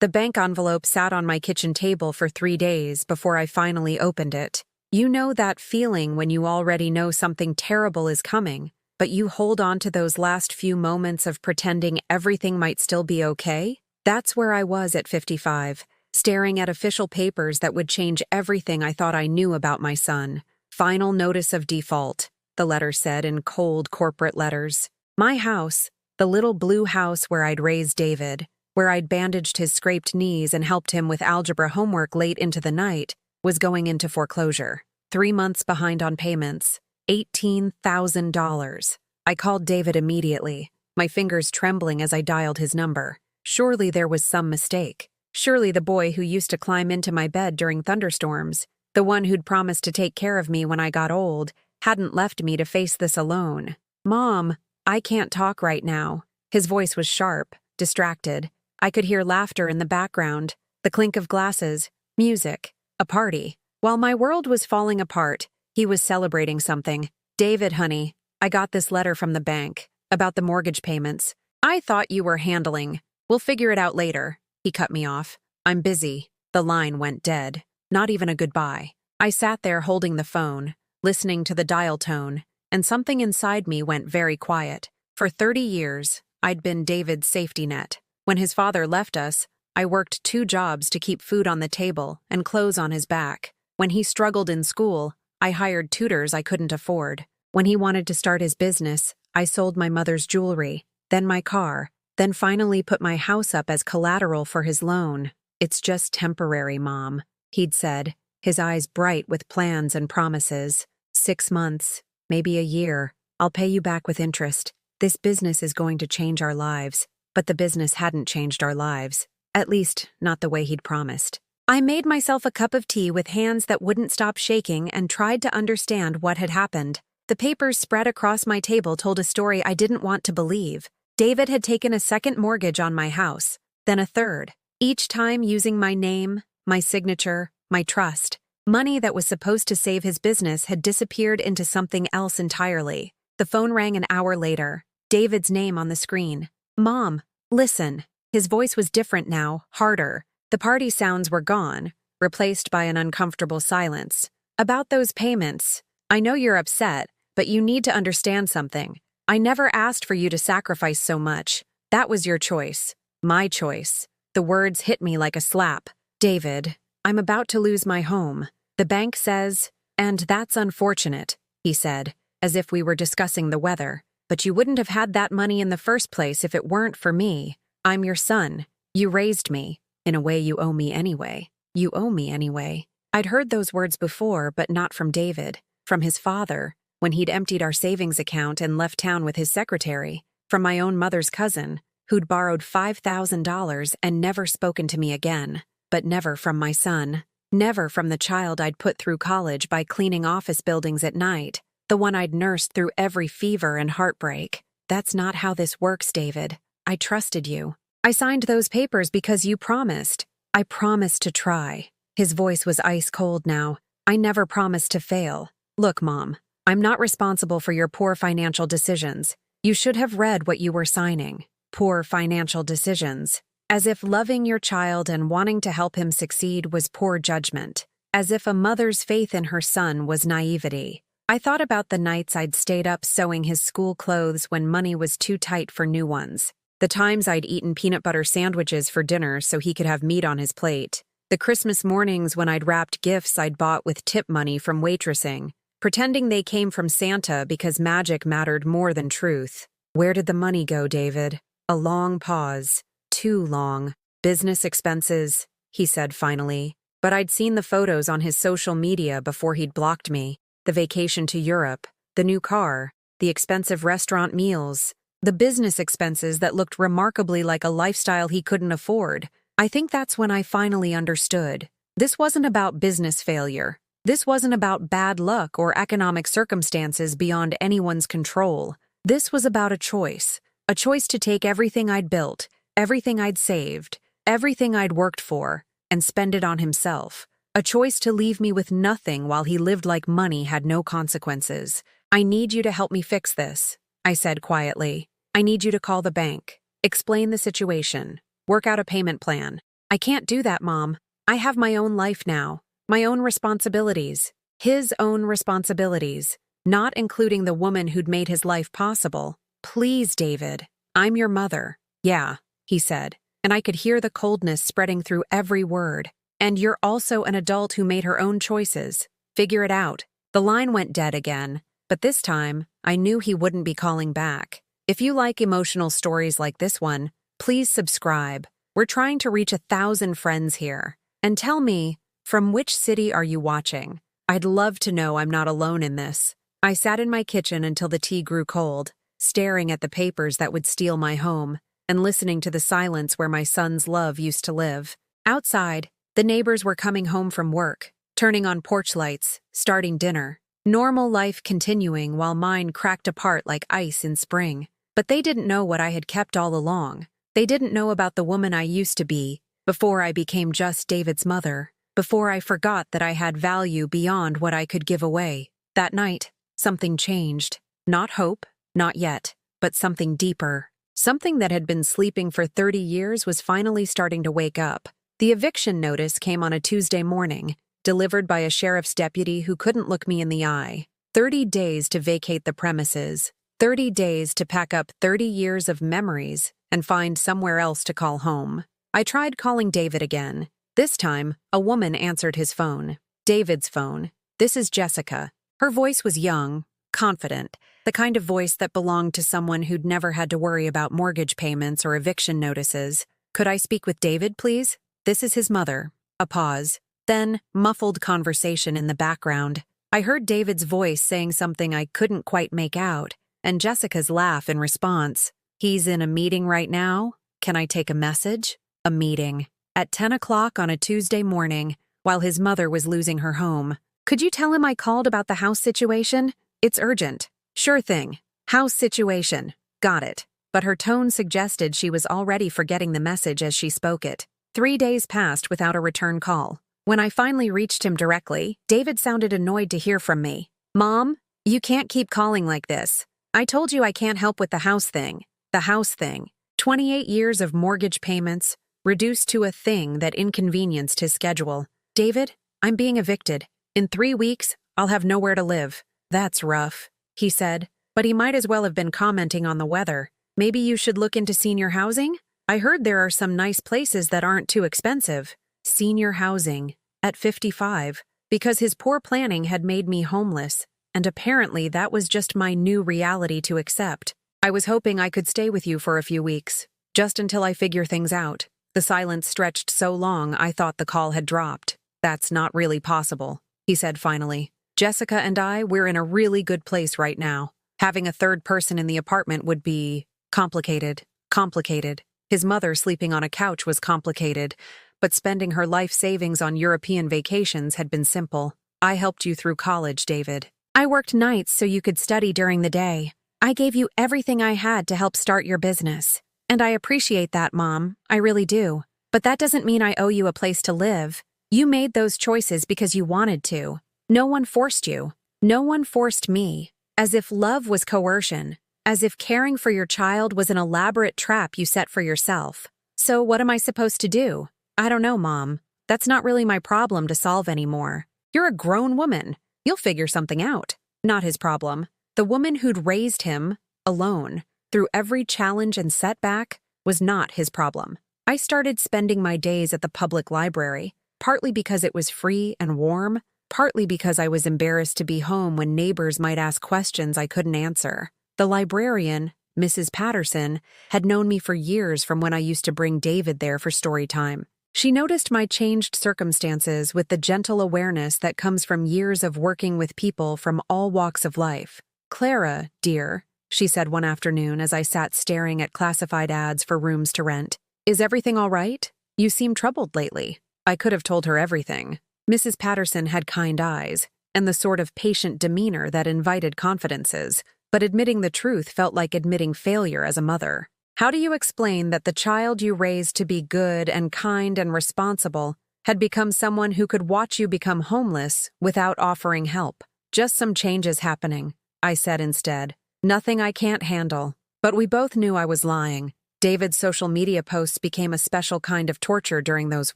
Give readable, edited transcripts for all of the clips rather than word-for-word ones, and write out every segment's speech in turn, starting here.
The bank envelope sat on my kitchen table for 3 days before I finally opened it. You know that feeling when you already know something terrible is coming, but you hold on to those last few moments of pretending everything might still be okay? That's where I was at 55, staring at official papers that would change everything I thought I knew about my son. Final notice of default, the letter said in cold corporate letters. My house, the little blue house where I'd raised David, where I'd bandaged his scraped knees and helped him with algebra homework late into the night, was going into foreclosure. 3 months behind on payments. $18,000. I called David immediately, my fingers trembling as I dialed his number. Surely there was some mistake. Surely the boy who used to climb into my bed during thunderstorms, the one who'd promised to take care of me when I got old, hadn't left me to face this alone. Mom, I can't talk right now. His voice was sharp, distracted. I could hear laughter in the background, the clink of glasses, music, a party. While my world was falling apart, he was celebrating something. David, honey, I got this letter from the bank about the mortgage payments. I thought you were handling. We'll figure it out later. He cut me off. I'm busy. The line went dead. Not even a goodbye. I sat there holding the phone, listening to the dial tone, and something inside me went very quiet. For 30 years, I'd been David's safety net. When his father left us, I worked 2 jobs to keep food on the table and clothes on his back. When he struggled in school, I hired tutors I couldn't afford. When he wanted to start his business, I sold my mother's jewelry, then my car, then finally put my house up as collateral for his loan. It's just temporary, Mom, he'd said, his eyes bright with plans and promises. 6 months, maybe a year. I'll pay you back with interest. This business is going to change our lives. But the business hadn't changed our lives. At least, not the way he'd promised. I made myself a cup of tea with hands that wouldn't stop shaking and tried to understand what had happened. The papers spread across my table told a story I didn't want to believe. David had taken a second mortgage on my house, then a third, each time using my name, my signature, my trust. Money that was supposed to save his business had disappeared into something else entirely. The phone rang an hour later. David's name on the screen. Mom, listen. His voice was different now, harder. The party sounds were gone, replaced by an uncomfortable silence. About those payments, I know you're upset, but you need to understand something. I never asked for you to sacrifice so much. That was your choice. My choice. The words hit me like a slap. David, I'm about to lose my home. The bank says, and that's unfortunate, he said, as if we were discussing the weather. But you wouldn't have had that money in the first place if it weren't for me. I'm your son. You raised me. In a way, you owe me anyway. You owe me anyway. I'd heard those words before, but not from David. From his father, when he'd emptied our savings account and left town with his secretary. From my own mother's cousin, who'd borrowed $5,000 and never spoken to me again. But never from my son. Never from the child I'd put through college by cleaning office buildings at night. The one I'd nursed through every fever and heartbreak. That's not how this works, David. I trusted you. I signed those papers because you promised. I promised to try. His voice was ice cold now. I never promised to fail. Look, Mom, I'm not responsible for your poor financial decisions. You should have read what you were signing. Poor financial decisions. As if loving your child and wanting to help him succeed was poor judgment. As if a mother's faith in her son was naivety. I thought about the nights I'd stayed up sewing his school clothes when money was too tight for new ones. The times I'd eaten peanut butter sandwiches for dinner so he could have meat on his plate. The Christmas mornings when I'd wrapped gifts I'd bought with tip money from waitressing, pretending they came from Santa because magic mattered more than truth. Where did the money go, David? A long pause. Too long. Business expenses, he said finally. But I'd seen the photos on his social media before he'd blocked me. The vacation to Europe, the new car, the expensive restaurant meals, the business expenses that looked remarkably like a lifestyle he couldn't afford. I think that's when I finally understood. This wasn't about business failure. This wasn't about bad luck or economic circumstances beyond anyone's control. This was about a choice to take everything I'd built, everything I'd saved, everything I'd worked for, and spend it on himself. A choice to leave me with nothing while he lived like money had no consequences. I need you to help me fix this, I said quietly. I need you to call the bank, explain the situation, work out a payment plan. I can't do that, Mom. I have my own life now, my own responsibilities, his own responsibilities, not including the woman who'd made his life possible. Please, David, I'm your mother. Yeah, he said, and I could hear the coldness spreading through every word. And you're also an adult who made her own choices. Figure it out. The line went dead again, but this time, I knew he wouldn't be calling back. If you like emotional stories like this one, please subscribe. We're trying to reach 1,000 friends here. And tell me, from which city are you watching? I'd love to know I'm not alone in this. I sat in my kitchen until the tea grew cold, staring at the papers that would steal my home, and listening to the silence where my son's love used to live. Outside, the neighbors were coming home from work, turning on porch lights, starting dinner. Normal life continuing while mine cracked apart like ice in spring. But they didn't know what I had kept all along. They didn't know about the woman I used to be, before I became just David's mother, before I forgot that I had value beyond what I could give away. That night, something changed. Not hope, not yet, but something deeper. Something that had been sleeping for 30 years was finally starting to wake up. The eviction notice came on a Tuesday morning, delivered by a sheriff's deputy who couldn't look me in the eye. 30 days to vacate the premises. 30 days to pack up 30 years of memories and find somewhere else to call home. I tried calling David again. This time, a woman answered his phone. David's phone. This is Jessica. Her voice was young, confident, the kind of voice that belonged to someone who'd never had to worry about mortgage payments or eviction notices. Could I speak with David, please? This is his mother. A pause. Then, muffled conversation in the background. I heard David's voice saying something I couldn't quite make out, and Jessica's laugh in response. He's in a meeting right now? Can I take a message? A meeting. At 10 o'clock on a Tuesday morning, while his mother was losing her home. Could you tell him I called about the house situation? It's urgent. Sure thing. House situation. Got it. But her tone suggested she was already forgetting the message as she spoke it. 3 days passed without a return call. When I finally reached him directly, David sounded annoyed to hear from me. Mom, you can't keep calling like this. I told you I can't help with the house thing. The house thing. 28 years of mortgage payments, reduced to a thing that inconvenienced his schedule. David, I'm being evicted. In 3 weeks, I'll have nowhere to live. That's rough, he said, but he might as well have been commenting on the weather. Maybe you should look into senior housing? I heard there are some nice places that aren't too expensive. Senior housing. At 55. Because his poor planning had made me homeless, and apparently that was just my new reality to accept. I was hoping I could stay with you for a few weeks, just until I figure things out. The silence stretched so long I thought the call had dropped. That's not really possible, he said finally. Jessica and we're in a really good place right now. Having a third person in the apartment would be complicated. Complicated. His mother sleeping on a couch was complicated, but spending her life savings on European vacations had been simple. I helped you through college, David. I worked nights so you could study during the day. I gave you everything I had to help start your business. And I appreciate that, Mom. I really do. But that doesn't mean I owe you a place to live. You made those choices because you wanted to. No one forced you. No one forced me. As if love was coercion. As if caring for your child was an elaborate trap you set for yourself. So what am I supposed to do? I don't know, Mom. That's not really my problem to solve anymore. You're a grown woman. You'll figure something out. Not his problem. The woman who'd raised him, alone, through every challenge and setback, was not his problem. I started spending my days at the public library, partly because it was free and warm, partly because I was embarrassed to be home when neighbors might ask questions I couldn't answer. The librarian, Mrs. Patterson, had known me for years from when I used to bring David there for story time. She noticed my changed circumstances with the gentle awareness that comes from years of working with people from all walks of life. Clara, dear, she said one afternoon as I sat staring at classified ads for rooms to rent. Is everything all right? You seem troubled lately. I could have told her everything. Mrs. Patterson had kind eyes, and the sort of patient demeanor that invited confidences, but admitting the truth felt like admitting failure as a mother. How do you explain that the child you raised to be good and kind and responsible had become someone who could watch you become homeless without offering help? Just some changes happening, I said instead. Nothing I can't handle. But we both knew I was lying. David's social media posts became a special kind of torture during those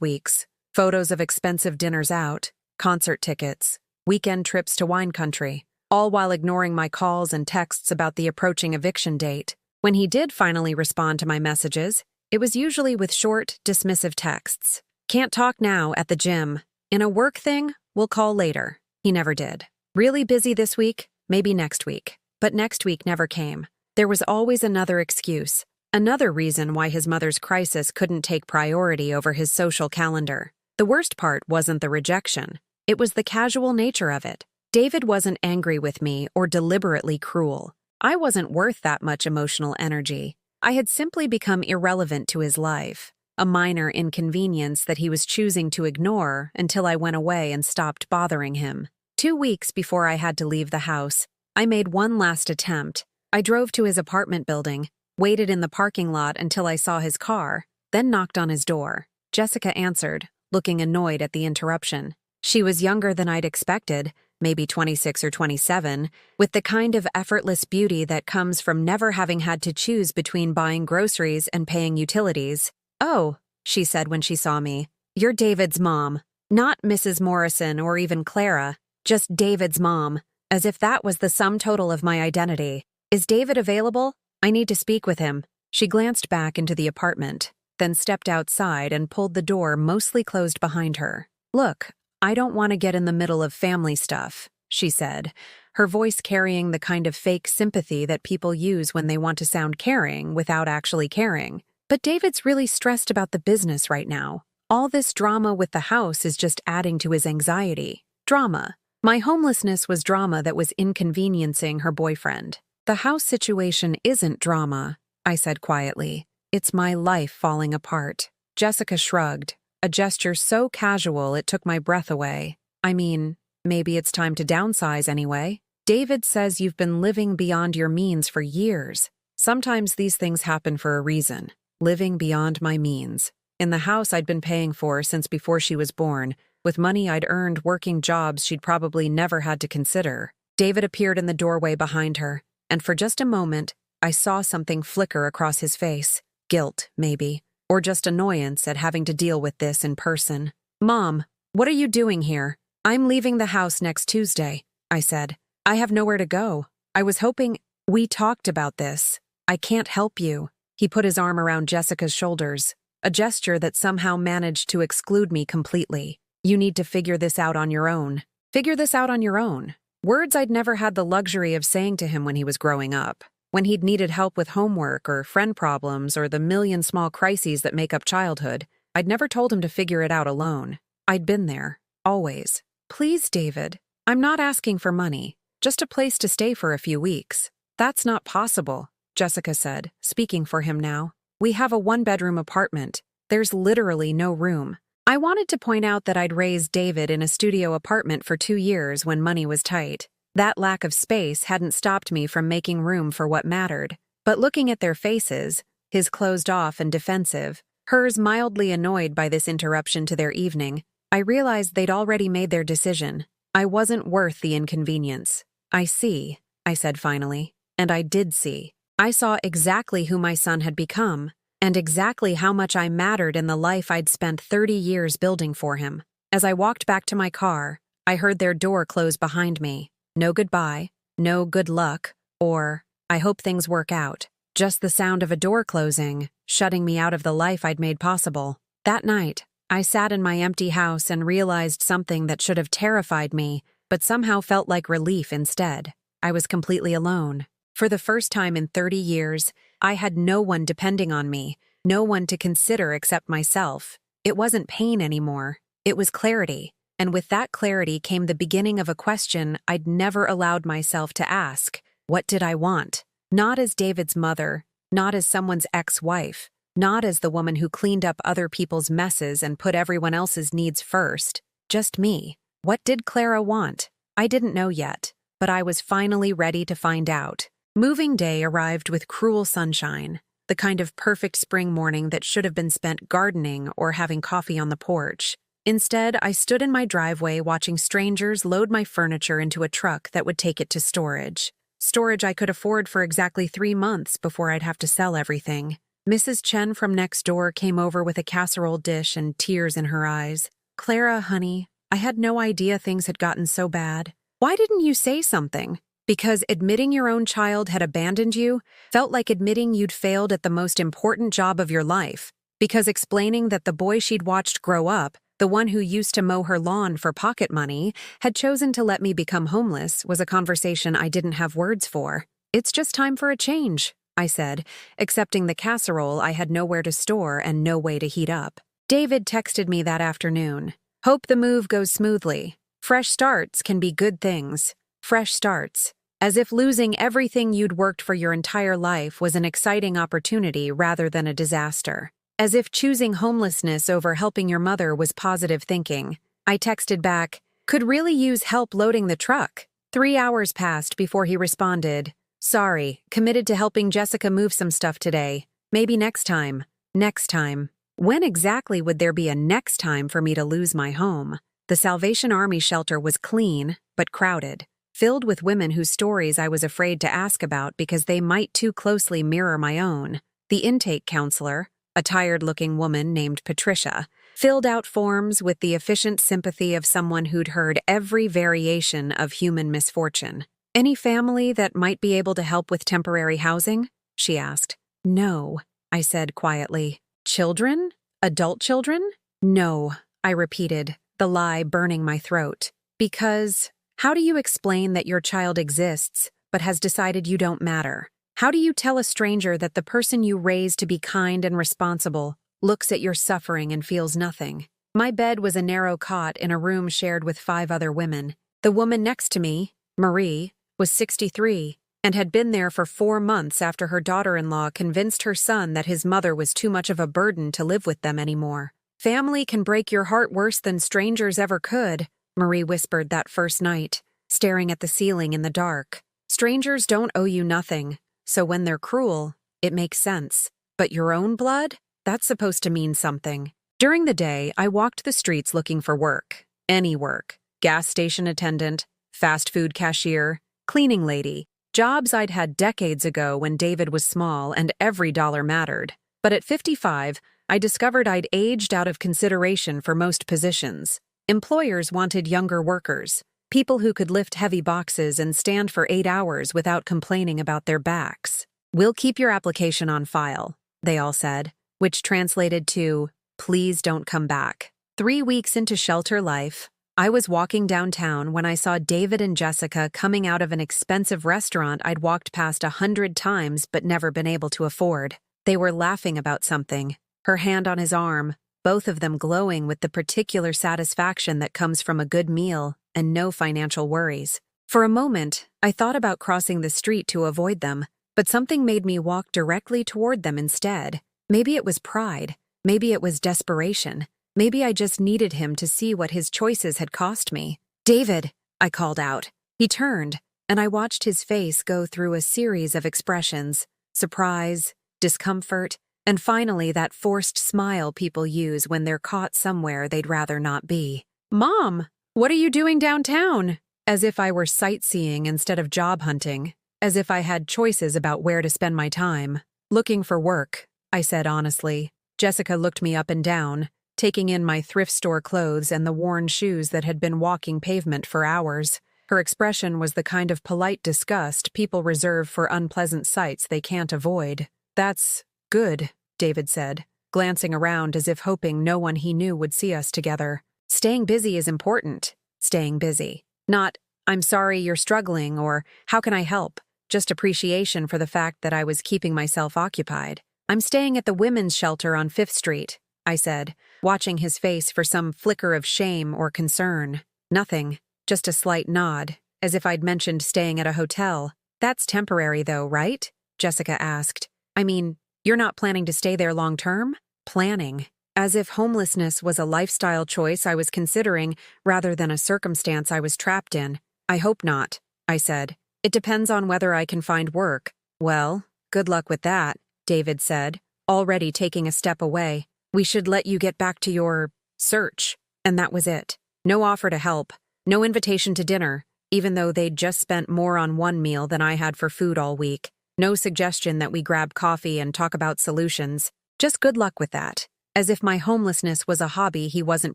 weeks. Photos of expensive dinners out, concert tickets, weekend trips to wine country, all while ignoring my calls and texts about the approaching eviction date. When he did finally respond to my messages, it was usually with short, dismissive texts. "Can't talk now, at the gym. In a work thing, we'll call later." He never did. "Really busy this week? Maybe next week." But next week never came. There was always another excuse, another reason why his mother's crisis couldn't take priority over his social calendar. The worst part wasn't the rejection. It was the casual nature of it. David wasn't angry with me or deliberately cruel. I wasn't worth that much emotional energy. I had simply become irrelevant to his life, a minor inconvenience that he was choosing to ignore until I went away and stopped bothering him. 2 weeks before I had to leave the house, I made one last attempt. I drove to his apartment building, waited in the parking lot until I saw his car, then knocked on his door. Jessica answered, looking annoyed at the interruption. She was younger than I'd expected, maybe 26 or 27, with the kind of effortless beauty that comes from never having had to choose between buying groceries and paying utilities. "Oh," she said when she saw me, "you're David's mom. Not Mrs. Morrison or even Clara, just David's mom," as if that was the sum total of my identity. "Is David available? I need to speak with him." She glanced back into the apartment, then stepped outside and pulled the door mostly closed behind her. "Look, I don't want to get in the middle of family stuff," she said, her voice carrying the kind of fake sympathy that people use when they want to sound caring without actually caring. "But David's really stressed about the business right now. All this drama with the house is just adding to his anxiety." Drama. My homelessness was drama that was inconveniencing her boyfriend. "The house situation isn't drama," I said quietly. "It's my life falling apart." Jessica shrugged, a gesture so casual it took my breath away. "I mean, maybe it's time to downsize anyway. David says you've been living beyond your means for years. Sometimes these things happen for a reason. Living beyond my means. In the house I'd been paying for since before she was born, with money I'd earned working jobs she'd probably never had to consider." David appeared in the doorway behind her, and for just a moment, I saw something flicker across his face. Guilt, maybe, or just annoyance at having to deal with this in person. "Mom, what are you doing here?" "I'm leaving the house next Tuesday," I said. "I have nowhere to go. I was hoping—" "We talked about this. I can't help you." He put his arm around Jessica's shoulders, a gesture that somehow managed to exclude me completely. "You need to figure this out on your own." Figure this out on your own. Words I'd never had the luxury of saying to him when he was growing up, when he'd needed help with homework or friend problems or the million small crises that make up childhood. I'd never told him to figure it out alone. I'd been there, always. "Please, David, I'm not asking for money, just a place to stay for a few weeks." "That's not possible," Jessica said, speaking for him now. "We have a one-bedroom apartment. There's literally no room." I wanted to point out that I'd raised David in a studio apartment for 2 years when money was tight. That lack of space hadn't stopped me from making room for what mattered. But looking at their faces, his closed off and defensive, hers mildly annoyed by this interruption to their evening, I realized they'd already made their decision. I wasn't worth the inconvenience. "I see," I said finally. And I did see. I saw exactly who my son had become, and exactly how much I mattered in the life I'd spent 30 years building for him. As I walked back to my car, I heard their door close behind me. No goodbye, no good luck, or "I hope things work out." Just the sound of a door closing, shutting me out of the life I'd made possible. That night, I sat in my empty house and realized something that should have terrified me, but somehow felt like relief instead. I was completely alone. For the first time in 30 years, I had no one depending on me, no one to consider except myself. It wasn't pain anymore. It was clarity. And with that clarity came the beginning of a question I'd never allowed myself to ask. What did I want? Not as David's mother, not as someone's ex-wife, not as the woman who cleaned up other people's messes and put everyone else's needs first. Just me. What did Clara want? I didn't know yet, but I was finally ready to find out. Moving day arrived with cruel sunshine, the kind of perfect spring morning that should have been spent gardening or having coffee on the porch. Instead, I stood in my driveway watching strangers load my furniture into a truck that would take it to storage. Storage I could afford for exactly 3 months before I'd have to sell everything. Mrs. Chen from next door came over with a casserole dish and tears in her eyes. Clara, honey, I had no idea things had gotten so bad. Why didn't you say something? Because admitting your own child had abandoned you felt like admitting you'd failed at the most important job of your life. Because explaining that the boy she'd watched grow up, the one who used to mow her lawn for pocket money, had chosen to let me become homeless was a conversation I didn't have words for. It's just time for a change, I said, accepting the casserole I had nowhere to store and no way to heat up. David texted me that afternoon. Hope the move goes smoothly. Fresh starts can be good things. Fresh starts. As if losing everything you'd worked for your entire life was an exciting opportunity rather than a disaster. As if choosing homelessness over helping your mother was positive thinking. I texted back, could really use help loading the truck. 3 hours passed before he responded, sorry, committed to helping Jessica move some stuff today. Maybe next time. Next time. When exactly would there be a next time for me to lose my home? The Salvation Army shelter was clean, but crowded. Filled with women whose stories I was afraid to ask about because they might too closely mirror my own. The intake counselor, a tired-looking woman named Patricia, filled out forms with the efficient sympathy of someone who'd heard every variation of human misfortune. Any family that might be able to help with temporary housing? She asked. No, I said quietly. Children? Adult children? No, I repeated, the lie burning my throat. Because... how do you explain that your child exists, but has decided you don't matter? How do you tell a stranger that the person you raised to be kind and responsible looks at your suffering and feels nothing? My bed was a narrow cot in a room shared with 5 other women. The woman next to me, Marie, was 63 and had been there for 4 months after her daughter-in-law convinced her son that his mother was too much of a burden to live with them anymore. Family can break your heart worse than strangers ever could, Marie whispered that first night, staring at the ceiling in the dark. Strangers don't owe you nothing, so when they're cruel, it makes sense. But your own blood? That's supposed to mean something. During the day, I walked the streets looking for work. Any work. Gas station attendant, fast food cashier, cleaning lady. Jobs I'd had decades ago when David was small and every dollar mattered. But at 55, I discovered I'd aged out of consideration for most positions. Employers wanted younger workers, people who could lift heavy boxes and stand for 8 hours without complaining about their backs. We'll keep your application on file, they all said, which translated to, please don't come back. 3 weeks into shelter life, I was walking downtown when I saw David and Jessica coming out of an expensive restaurant I'd walked past 100 times but never been able to afford. They were laughing about something, her hand on his arm, both of them glowing with the particular satisfaction that comes from a good meal and no financial worries. For a moment, I thought about crossing the street to avoid them, but something made me walk directly toward them instead. Maybe it was pride, maybe it was desperation, maybe I just needed him to see what his choices had cost me. David, I called out. He turned, and I watched his face go through a series of expressions: surprise, discomfort, and finally that forced smile people use when they're caught somewhere they'd rather not be. Mom, what are you doing downtown? As if I were sightseeing instead of job hunting. As if I had choices about where to spend my time. Looking for work, I said honestly. Jessica looked me up and down, taking in my thrift store clothes and the worn shoes that had been walking pavement for hours. Her expression was the kind of polite disgust people reserve for unpleasant sights they can't avoid. That's good, David said, glancing around as if hoping no one he knew would see us together. Staying busy is important. Staying busy. Not, I'm sorry you're struggling, or how can I help? Just appreciation for the fact that I was keeping myself occupied. I'm staying at the women's shelter on 5th Street, I said, watching his face for some flicker of shame or concern. Nothing, just a slight nod, as if I'd mentioned staying at a hotel. That's temporary though, right? Jessica asked. I mean, you're not planning to stay there long term? Planning. As if homelessness was a lifestyle choice I was considering rather than a circumstance I was trapped in. I hope not, I said. It depends on whether I can find work. Well, good luck with that, David said, already taking a step away. We should let you get back to your search. And that was it. No offer to help. No invitation to dinner, even though they'd just spent more on one meal than I had for food all week. No suggestion that we grab coffee and talk about solutions. Just good luck with that. As if my homelessness was a hobby he wasn't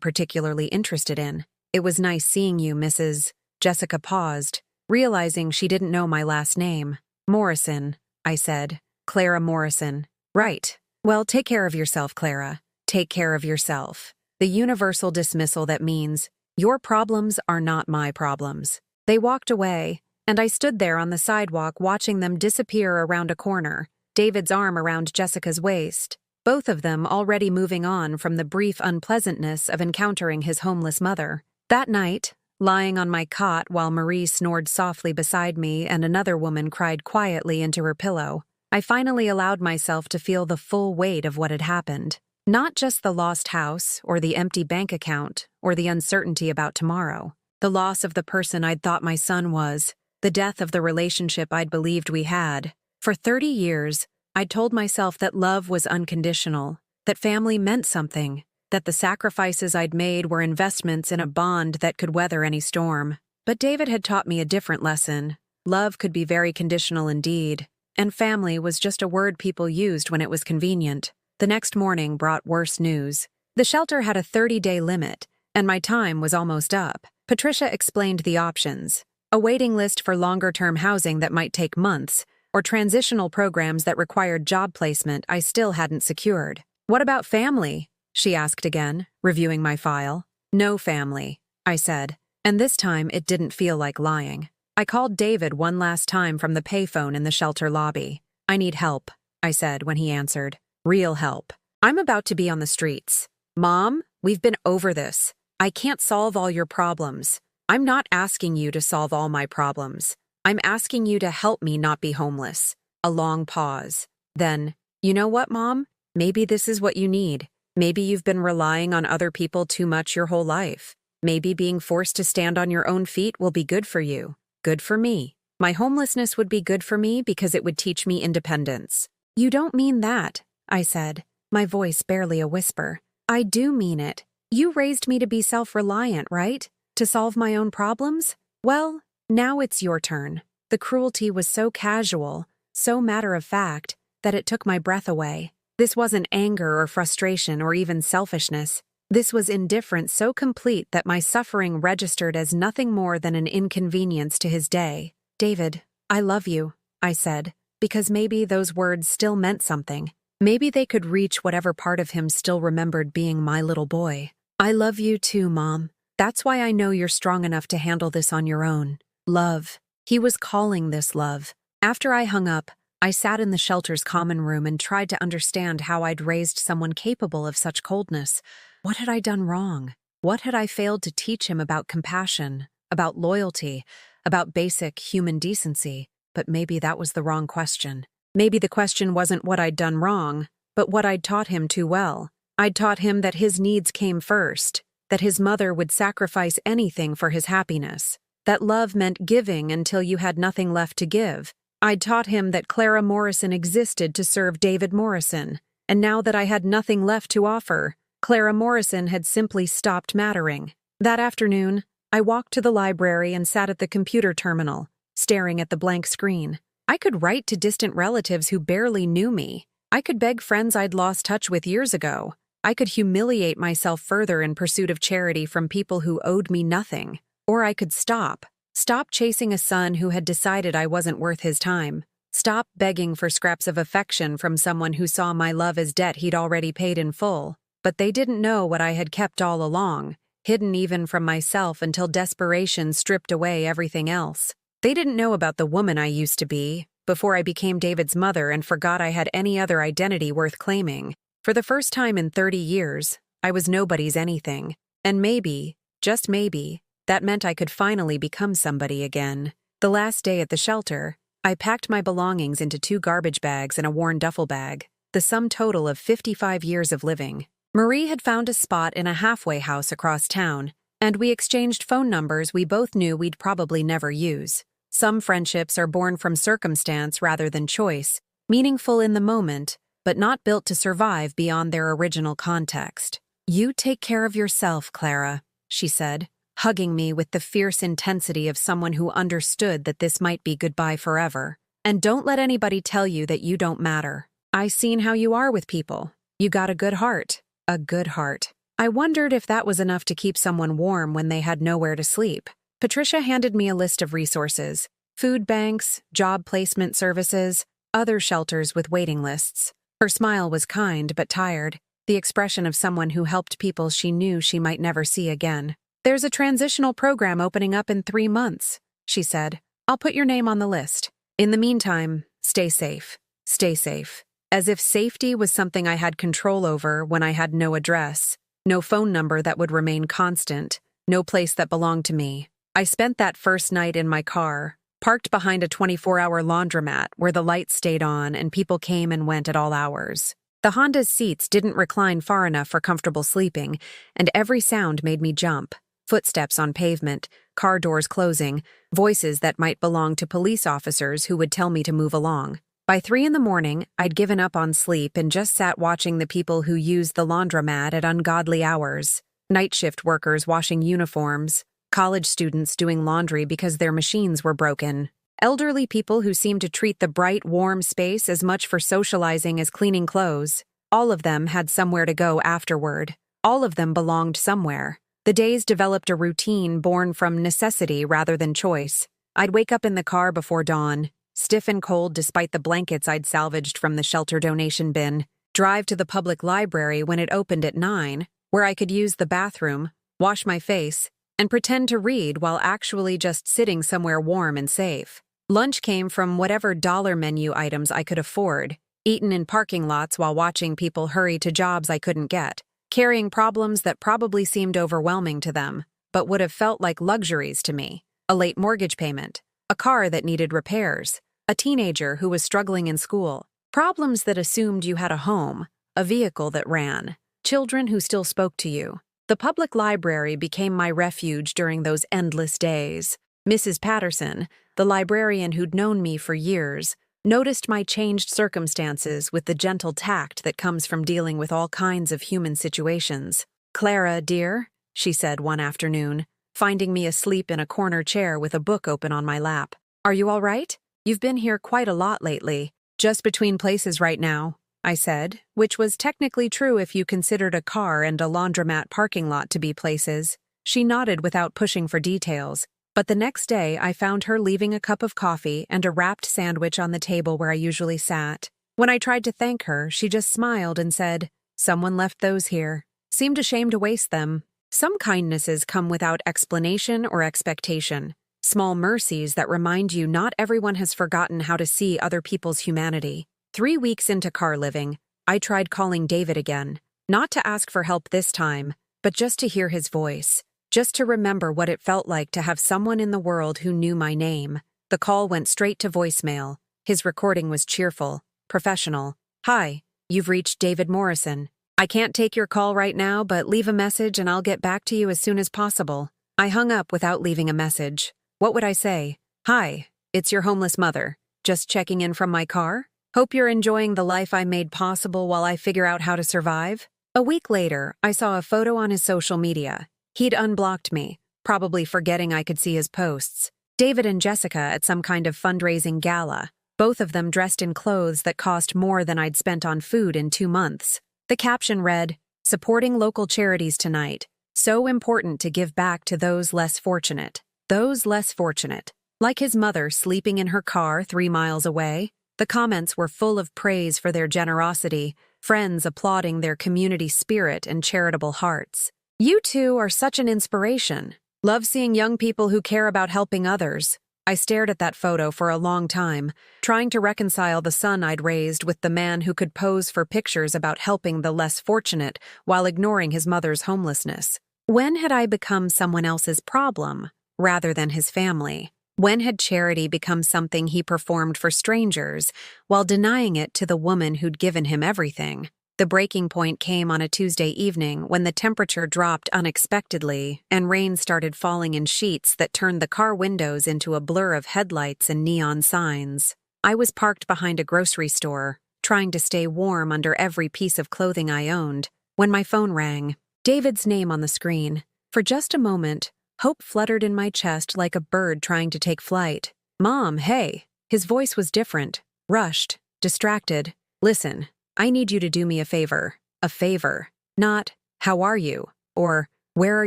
particularly interested in. It was nice seeing you, Mrs. Jessica paused, realizing she didn't know my last name. Morrison, I said. Clara Morrison. Right. Well, take care of yourself, Clara. Take care of yourself. The universal dismissal that means, your problems are not my problems. They walked away, and I stood there on the sidewalk watching them disappear around a corner, David's arm around Jessica's waist, both of them already moving on from the brief unpleasantness of encountering his homeless mother. That night, lying on my cot while Marie snored softly beside me and another woman cried quietly into her pillow, I finally allowed myself to feel the full weight of what had happened. Not just the lost house, or the empty bank account, or the uncertainty about tomorrow. The loss of the person I'd thought my son was, the death of the relationship I'd believed we had. For 30 years, I'd told myself that love was unconditional, that family meant something, that the sacrifices I'd made were investments in a bond that could weather any storm. But David had taught me a different lesson. Love could be very conditional indeed, and family was just a word people used when it was convenient. The next morning brought worse news. The shelter had a 30-day limit, and my time was almost up. Patricia explained the options. A waiting list for longer-term housing that might take months, or transitional programs that required job placement I still hadn't secured. What about family? She asked again, reviewing my file. No family, I said, and this time it didn't feel like lying. I called David one last time from the payphone in the shelter lobby. I need help, I said when he answered. Real help. I'm about to be on the streets. Mom, we've been over this. I can't solve all your problems. I'm not asking you to solve all my problems. I'm asking you to help me not be homeless. A long pause. Then, you know what, Mom? Maybe this is what you need. Maybe you've been relying on other people too much your whole life. Maybe being forced to stand on your own feet will be good for you. Good for me. My homelessness would be good for me because it would teach me independence. You don't mean that, I said, my voice barely a whisper. I do mean it. You raised me to be self-reliant, right? To solve my own problems? Well, now it's your turn. The cruelty was so casual, so matter-of-fact, that it took my breath away. This wasn't anger or frustration or even selfishness. This was indifference so complete that my suffering registered as nothing more than an inconvenience to his day. David, I love you, I said, because maybe those words still meant something. Maybe they could reach whatever part of him still remembered being my little boy. I love you too, Mom. That's why I know you're strong enough to handle this on your own. Love. He was calling this love. After I hung up, I sat in the shelter's common room and tried to understand how I'd raised someone capable of such coldness. What had I done wrong? What had I failed to teach him about compassion, about loyalty, about basic human decency? But maybe that was the wrong question. Maybe the question wasn't what I'd done wrong, but what I'd taught him too well. I'd taught him that his needs came first, that his mother would sacrifice anything for his happiness, that love meant giving until you had nothing left to give. I'd taught him that Clara Morrison existed to serve David Morrison, and now that I had nothing left to offer, Clara Morrison had simply stopped mattering. That afternoon, I walked to the library and sat at the computer terminal, staring at the blank screen. I could write to distant relatives who barely knew me. I could beg friends I'd lost touch with years ago. I could humiliate myself further in pursuit of charity from people who owed me nothing. Or I could stop. Stop chasing a son who had decided I wasn't worth his time. Stop begging for scraps of affection from someone who saw my love as debt he'd already paid in full. But they didn't know what I had kept all along, hidden even from myself until desperation stripped away everything else. They didn't know about the woman I used to be, before I became David's mother and forgot I had any other identity worth claiming. For the first time in 30 years, I was nobody's anything. And maybe, just maybe, that meant I could finally become somebody again. The last day at the shelter, I packed my belongings into 2 garbage bags and a worn duffel bag, the sum total of 55 years of living. Marie had found a spot in a halfway house across town, and we exchanged phone numbers we both knew we'd probably never use. Some friendships are born from circumstance rather than choice, meaningful in the moment, but not built to survive beyond their original context. You take care of yourself, Clara, she said, hugging me with the fierce intensity of someone who understood that this might be goodbye forever. And don't let anybody tell you that you don't matter. I seen how you are with people. You got a good heart. A good heart. I wondered if that was enough to keep someone warm when they had nowhere to sleep. Patricia handed me a list of resources: food banks, job placement services, other shelters with waiting lists. Her smile was kind but tired, the expression of someone who helped people she knew she might never see again. "There's a transitional program opening up in 3 months," she said. "I'll put your name on the list. In the meantime, stay safe. Stay safe." As if safety was something I had control over when I had no address, no phone number that would remain constant, no place that belonged to me. I spent that first night in my car, parked behind a 24-hour laundromat where the lights stayed on and people came and went at all hours. The Honda's seats didn't recline far enough for comfortable sleeping, and every sound made me jump. Footsteps on pavement, car doors closing, voices that might belong to police officers who would tell me to move along. By 3 a.m, I'd given up on sleep and just sat watching the people who used the laundromat at ungodly hours. Night shift workers washing uniforms, college students doing laundry because their machines were broken, elderly people who seemed to treat the bright, warm space as much for socializing as cleaning clothes. All of them had somewhere to go afterward. All of them belonged somewhere. The days developed a routine born from necessity rather than choice. I'd wake up in the car before dawn, stiff and cold despite the blankets I'd salvaged from the shelter donation bin, drive to the public library when it opened at 9, where I could use the bathroom, wash my face, and pretend to read while actually just sitting somewhere warm and safe. Lunch came from whatever dollar menu items I could afford, eaten in parking lots while watching people hurry to jobs I couldn't get, carrying problems that probably seemed overwhelming to them, but would have felt like luxuries to me. A late mortgage payment, a car that needed repairs, a teenager who was struggling in school, problems that assumed you had a home, a vehicle that ran, children who still spoke to you. The public library became my refuge during those endless days. Mrs. Patterson, the librarian who'd known me for years, noticed my changed circumstances with the gentle tact that comes from dealing with all kinds of human situations. "Clara, dear," she said one afternoon, finding me asleep in a corner chair with a book open on my lap. "Are you all right? You've been here quite a lot lately." "Just between places right now," I said, which was technically true if you considered a car and a laundromat parking lot to be places. She nodded without pushing for details, but the next day I found her leaving a cup of coffee and a wrapped sandwich on the table where I usually sat. When I tried to thank her, she just smiled and said, "Someone left those here. Seemed ashamed to waste them." Some kindnesses come without explanation or expectation. Small mercies that remind you not everyone has forgotten how to see other people's humanity. 3 weeks into car living, I tried calling David again, not to ask for help this time, but just to hear his voice, just to remember what it felt like to have someone in the world who knew my name. The call went straight to voicemail. His recording was cheerful, professional. "Hi, you've reached David Morrison. I can't take your call right now, but leave a message and I'll get back to you as soon as possible." I hung up without leaving a message. What would I say? "Hi, it's your homeless mother. Just checking in from my car? Hope you're enjoying the life I made possible while I figure out how to survive." A week later, I saw a photo on his social media. He'd unblocked me, probably forgetting I could see his posts. David and Jessica at some kind of fundraising gala, both of them dressed in clothes that cost more than I'd spent on food in 2 months. The caption read, "Supporting local charities tonight. So important to give back to those less fortunate." Those less fortunate. Like his mother sleeping in her car 3 miles away. The comments were full of praise for their generosity, friends applauding their community spirit and charitable hearts. "You two are such an inspiration. Love seeing young people who care about helping others." I stared at that photo for a long time, trying to reconcile the son I'd raised with the man who could pose for pictures about helping the less fortunate while ignoring his mother's homelessness. When had I become someone else's problem, rather than his family? When had charity become something he performed for strangers, while denying it to the woman who'd given him everything? The breaking point came on a Tuesday evening when the temperature dropped unexpectedly and rain started falling in sheets that turned the car windows into a blur of headlights and neon signs. I was parked behind a grocery store, trying to stay warm under every piece of clothing I owned, when my phone rang. David's name on the screen. For just a moment, hope fluttered in my chest like a bird trying to take flight. "Mom, hey." His voice was different, rushed, distracted. Listen, I need you to do me a favor. A favor. Not, how are you? Or, where are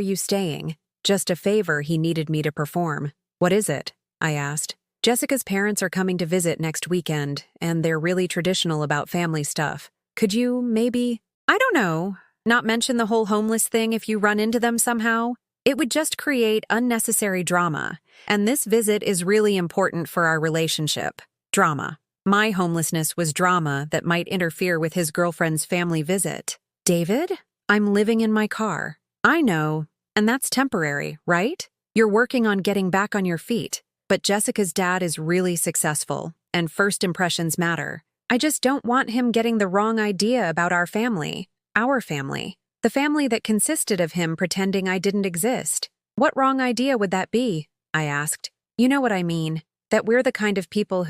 you staying? Just a favor he needed me to perform. What is it? I asked. Jessica's parents are coming to visit next weekend, and they're really traditional about family stuff. Could you, maybe, I don't know, not mention the whole homeless thing if you run into them somehow? It would just create unnecessary drama, and this visit is really important for our relationship. Drama. My homelessness was drama that might interfere with his girlfriend's family visit. David, I'm living in my car. I know, and that's temporary, right? You're working on getting back on your feet. But Jessica's dad is really successful, and first impressions matter. I just don't want him getting the wrong idea about our family. Our family. The family that consisted of him pretending I didn't exist. What wrong idea would that be? I asked. You know what I mean. That we're the kind of people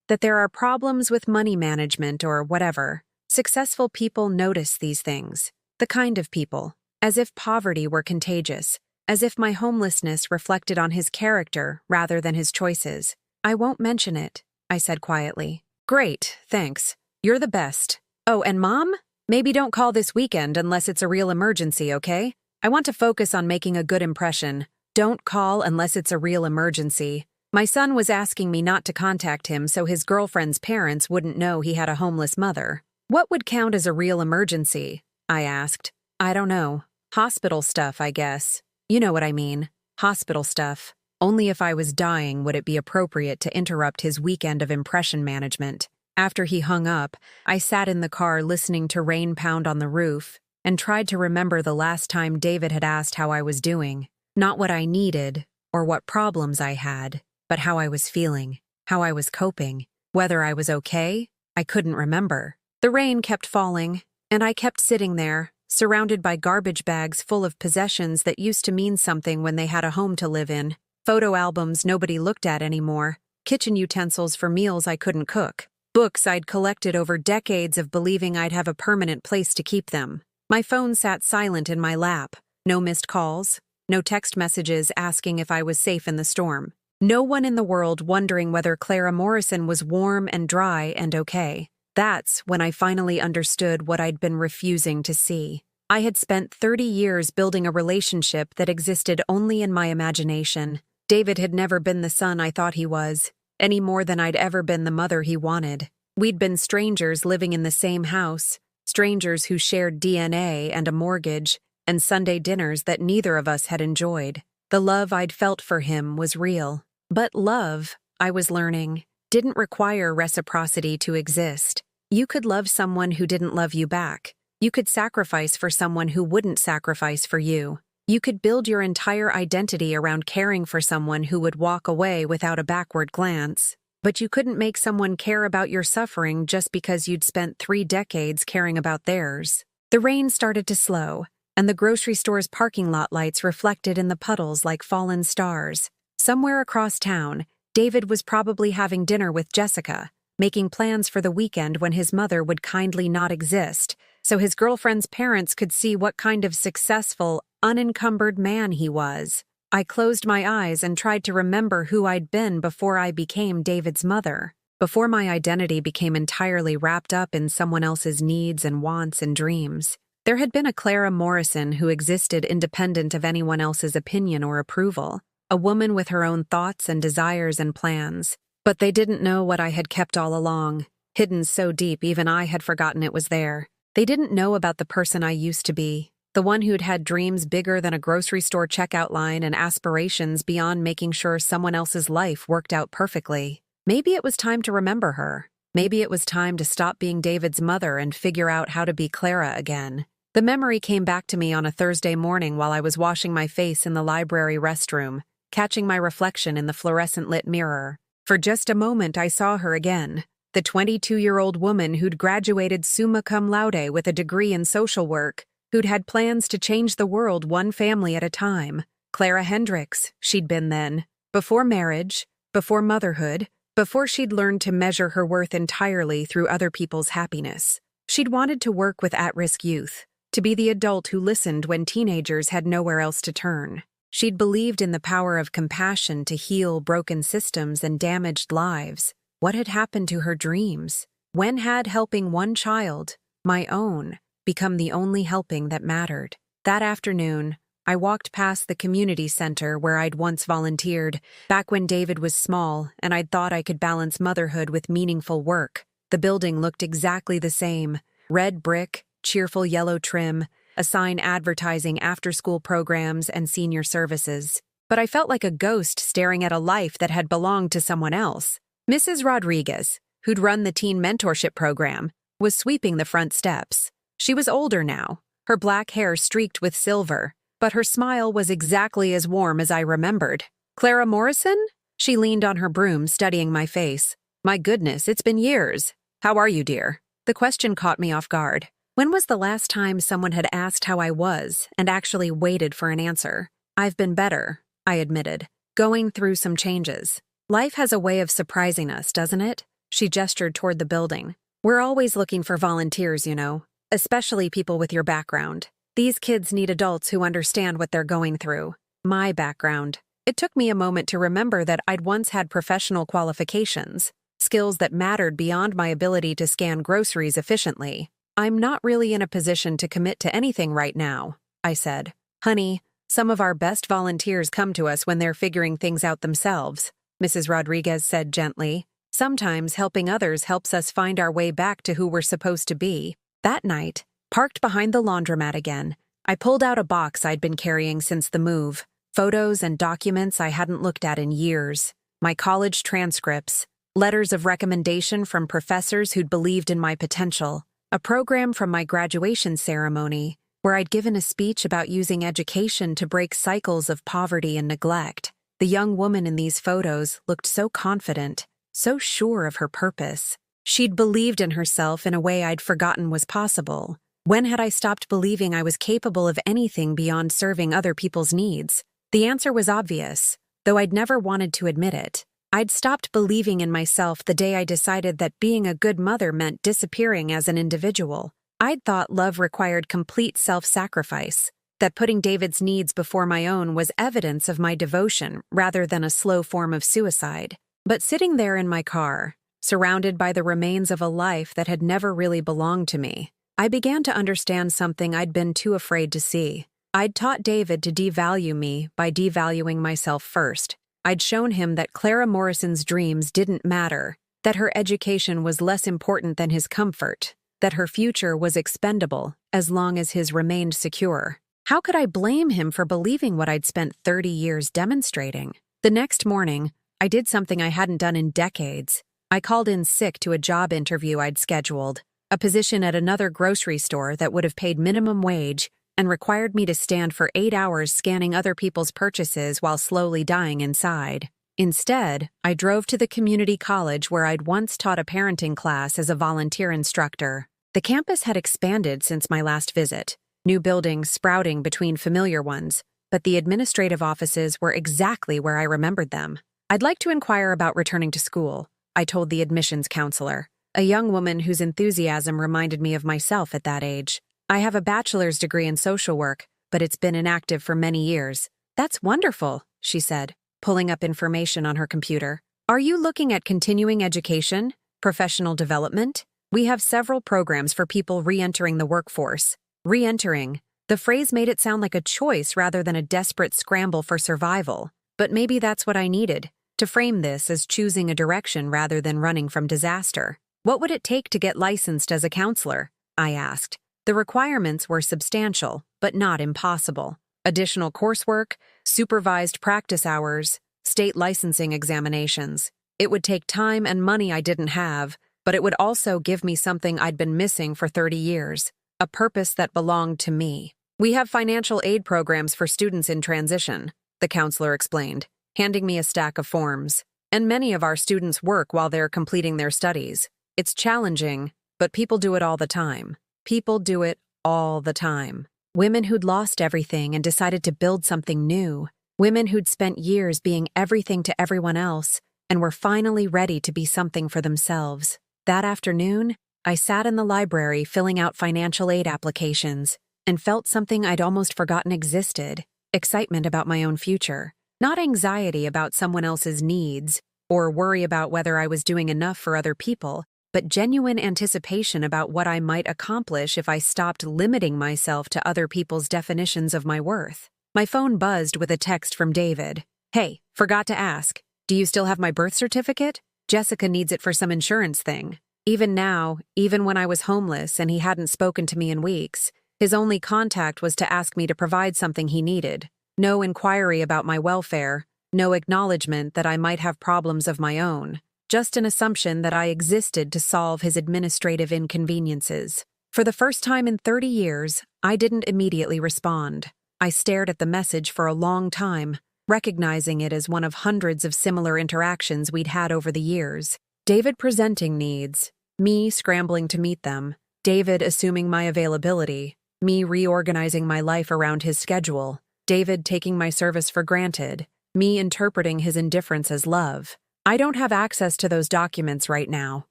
that there are problems with money management or whatever. Successful people notice these things. The kind of people. As if poverty were contagious. As if my homelessness reflected on his character rather than his choices. I won't mention it, I said quietly. Great, thanks. You're the best. Oh, and Mom? Maybe don't call this weekend unless it's a real emergency, okay? I want to focus on making a good impression. Don't call unless it's a real emergency. My son was asking me not to contact him so his girlfriend's parents wouldn't know he had a homeless mother. What would count as a real emergency? I asked. I don't know. Hospital stuff, I guess. You know what I mean. Hospital stuff. Only if I was dying would it be appropriate to interrupt his weekend of impression management. After he hung up, I sat in the car listening to rain pound on the roof and tried to remember the last time David had asked how I was doing. Not what I needed or what problems I had, but how I was feeling, how I was coping. Whether I was okay, I couldn't remember. The rain kept falling, and I kept sitting there, surrounded by garbage bags full of possessions that used to mean something when they had a home to live in, photo albums nobody looked at anymore, kitchen utensils for meals I couldn't cook, books I'd collected over decades of believing I'd have a permanent place to keep them. My phone sat silent in my lap, no missed calls, no text messages asking if I was safe in the storm. No one in the world wondering whether Clara Morrison was warm and dry and okay. That's when I finally understood what I'd been refusing to see. I had spent 30 years building a relationship that existed only in my imagination. David had never been the son I thought he was, any more than I'd ever been the mother he wanted. We'd been strangers living in the same house, strangers who shared DNA and a mortgage, and Sunday dinners that neither of us had enjoyed. The love I'd felt for him was real. But love, I was learning, didn't require reciprocity to exist. You could love someone who didn't love you back. You could sacrifice for someone who wouldn't sacrifice for you. You could build your entire identity around caring for someone who would walk away without a backward glance. But you couldn't make someone care about your suffering just because you'd spent 3 decades caring about theirs. The rain started to slow, and the grocery store's parking lot lights reflected in the puddles like fallen stars. Somewhere across town, David was probably having dinner with Jessica, making plans for the weekend when his mother would kindly not exist, so his girlfriend's parents could see what kind of successful, unencumbered man he was. I closed my eyes and tried to remember who I'd been before I became David's mother, before my identity became entirely wrapped up in someone else's needs and wants and dreams. There had been a Clara Morrison who existed independent of anyone else's opinion or approval, a woman with her own thoughts and desires and plans. But they didn't know what I had kept all along, hidden so deep even I had forgotten it was there. They didn't know about the person I used to be, the one who'd had dreams bigger than a grocery store checkout line and aspirations beyond making sure someone else's life worked out perfectly. Maybe it was time to remember her. Maybe it was time to stop being David's mother and figure out how to be Clara again. The memory came back to me on a Thursday morning while I was washing my face in the library restroom, catching my reflection in the fluorescent-lit mirror. For just a moment I saw her again, the 22-year-old woman who'd graduated summa cum laude with a degree in social work, who'd had plans to change the world one family at a time. Clara Hendricks, she'd been then, before marriage, before motherhood, before she'd learned to measure her worth entirely through other people's happiness. She'd wanted to work with at-risk youth, to be the adult who listened when teenagers had nowhere else to turn. She'd believed in the power of compassion to heal broken systems and damaged lives. What had happened to her dreams? When had helping one child, my own, become the only helping that mattered? That afternoon, I walked past the community center where I'd once volunteered, back when David was small and I'd thought I could balance motherhood with meaningful work. The building looked exactly the same: red brick, cheerful yellow trim, a sign advertising after-school programs and senior services. But I felt like a ghost staring at a life that had belonged to someone else. Mrs. Rodriguez, who'd run the teen mentorship program, was sweeping the front steps. She was older now, her black hair streaked with silver, but her smile was exactly as warm as I remembered. "Clara Morrison?" She leaned on her broom, studying my face. "My goodness, it's been years. How are you, dear?" The question caught me off guard. When was the last time someone had asked how I was and actually waited for an answer? "I've been better," I admitted, "going through some changes." "Life has a way of surprising us, doesn't it?" She gestured toward the building. "We're always looking for volunteers, you know, especially people with your background. These kids need adults who understand what they're going through." My background. It took me a moment to remember that I'd once had professional qualifications, skills that mattered beyond my ability to scan groceries efficiently. "I'm not really in a position to commit to anything right now," I said. "Honey, some of our best volunteers come to us when they're figuring things out themselves," Mrs. Rodriguez said gently. "Sometimes helping others helps us find our way back to who we're supposed to be." That night, parked behind the laundromat again, I pulled out a box I'd been carrying since the move, photos and documents I hadn't looked at in years, my college transcripts, letters of recommendation from professors who'd believed in my potential, a program from my graduation ceremony where I'd given a speech about using education to break cycles of poverty and neglect. The young woman in these photos looked so confident, so sure of her purpose. She'd believed in herself in a way I'd forgotten was possible. When had I stopped believing I was capable of anything beyond serving other people's needs? The answer was obvious, though I'd never wanted to admit it. I'd stopped believing in myself the day I decided that being a good mother meant disappearing as an individual. I'd thought love required complete self-sacrifice, that putting David's needs before my own was evidence of my devotion rather than a slow form of suicide. But sitting there in my car, surrounded by the remains of a life that had never really belonged to me, I began to understand something I'd been too afraid to see. I'd taught David to devalue me by devaluing myself first. I'd shown him that Clara Morrison's dreams didn't matter, that her education was less important than his comfort, that her future was expendable as long as his remained secure. How could I blame him for believing what I'd spent 30 years demonstrating? The next morning, I did something I hadn't done in decades. I called in sick to a job interview I'd scheduled, a position at another grocery store that would have paid minimum wage and required me to stand for 8 hours scanning other people's purchases while slowly dying inside. Instead, I drove to the community college where I'd once taught a parenting class as a volunteer instructor. The campus had expanded since my last visit, new buildings sprouting between familiar ones, but the administrative offices were exactly where I remembered them. "I'd like to inquire about returning to school," I told the admissions counselor, a young woman whose enthusiasm reminded me of myself at that age. "I have a bachelor's degree in social work, but it's been inactive for many years." "That's wonderful," she said, pulling up information on her computer. "Are you looking at continuing education, professional development? We have several programs for people re-entering the workforce." Re-entering. The phrase made it sound like a choice rather than a desperate scramble for survival. But maybe that's what I needed, to frame this as choosing a direction rather than running from disaster. "What would it take to get licensed as a counselor?" I asked. The requirements were substantial, but not impossible. Additional coursework, supervised practice hours, state licensing examinations. It would take time and money I didn't have, but it would also give me something I'd been missing for 30 years, a purpose that belonged to me. "We have financial aid programs for students in transition," the counselor explained, handing me a stack of forms. "And many of our students work while they're completing their studies. It's challenging, but people do it all the time. People do it all the time. Women who'd lost everything and decided to build something new. Women who'd spent years being everything to everyone else and were finally ready to be something for themselves. That afternoon, I sat in the library filling out financial aid applications and felt something I'd almost forgotten existed, excitement about my own future. Not anxiety about someone else's needs, or worry about whether I was doing enough for other people, but genuine anticipation about what I might accomplish if I stopped limiting myself to other people's definitions of my worth. My phone buzzed with a text from David. "Hey, forgot to ask. Do you still have my birth certificate? Jessica needs it for some insurance thing." Even now, even when I was homeless and he hadn't spoken to me in weeks, his only contact was to ask me to provide something he needed. No inquiry about my welfare, no acknowledgement that I might have problems of my own, just an assumption that I existed to solve his administrative inconveniences. For the first time in 30 years, I didn't immediately respond. I stared at the message for a long time, recognizing it as one of hundreds of similar interactions we'd had over the years. David presenting needs, me scrambling to meet them, David assuming my availability, me reorganizing my life around his schedule, David taking my service for granted, me interpreting his indifference as love. "I don't have access to those documents right now,"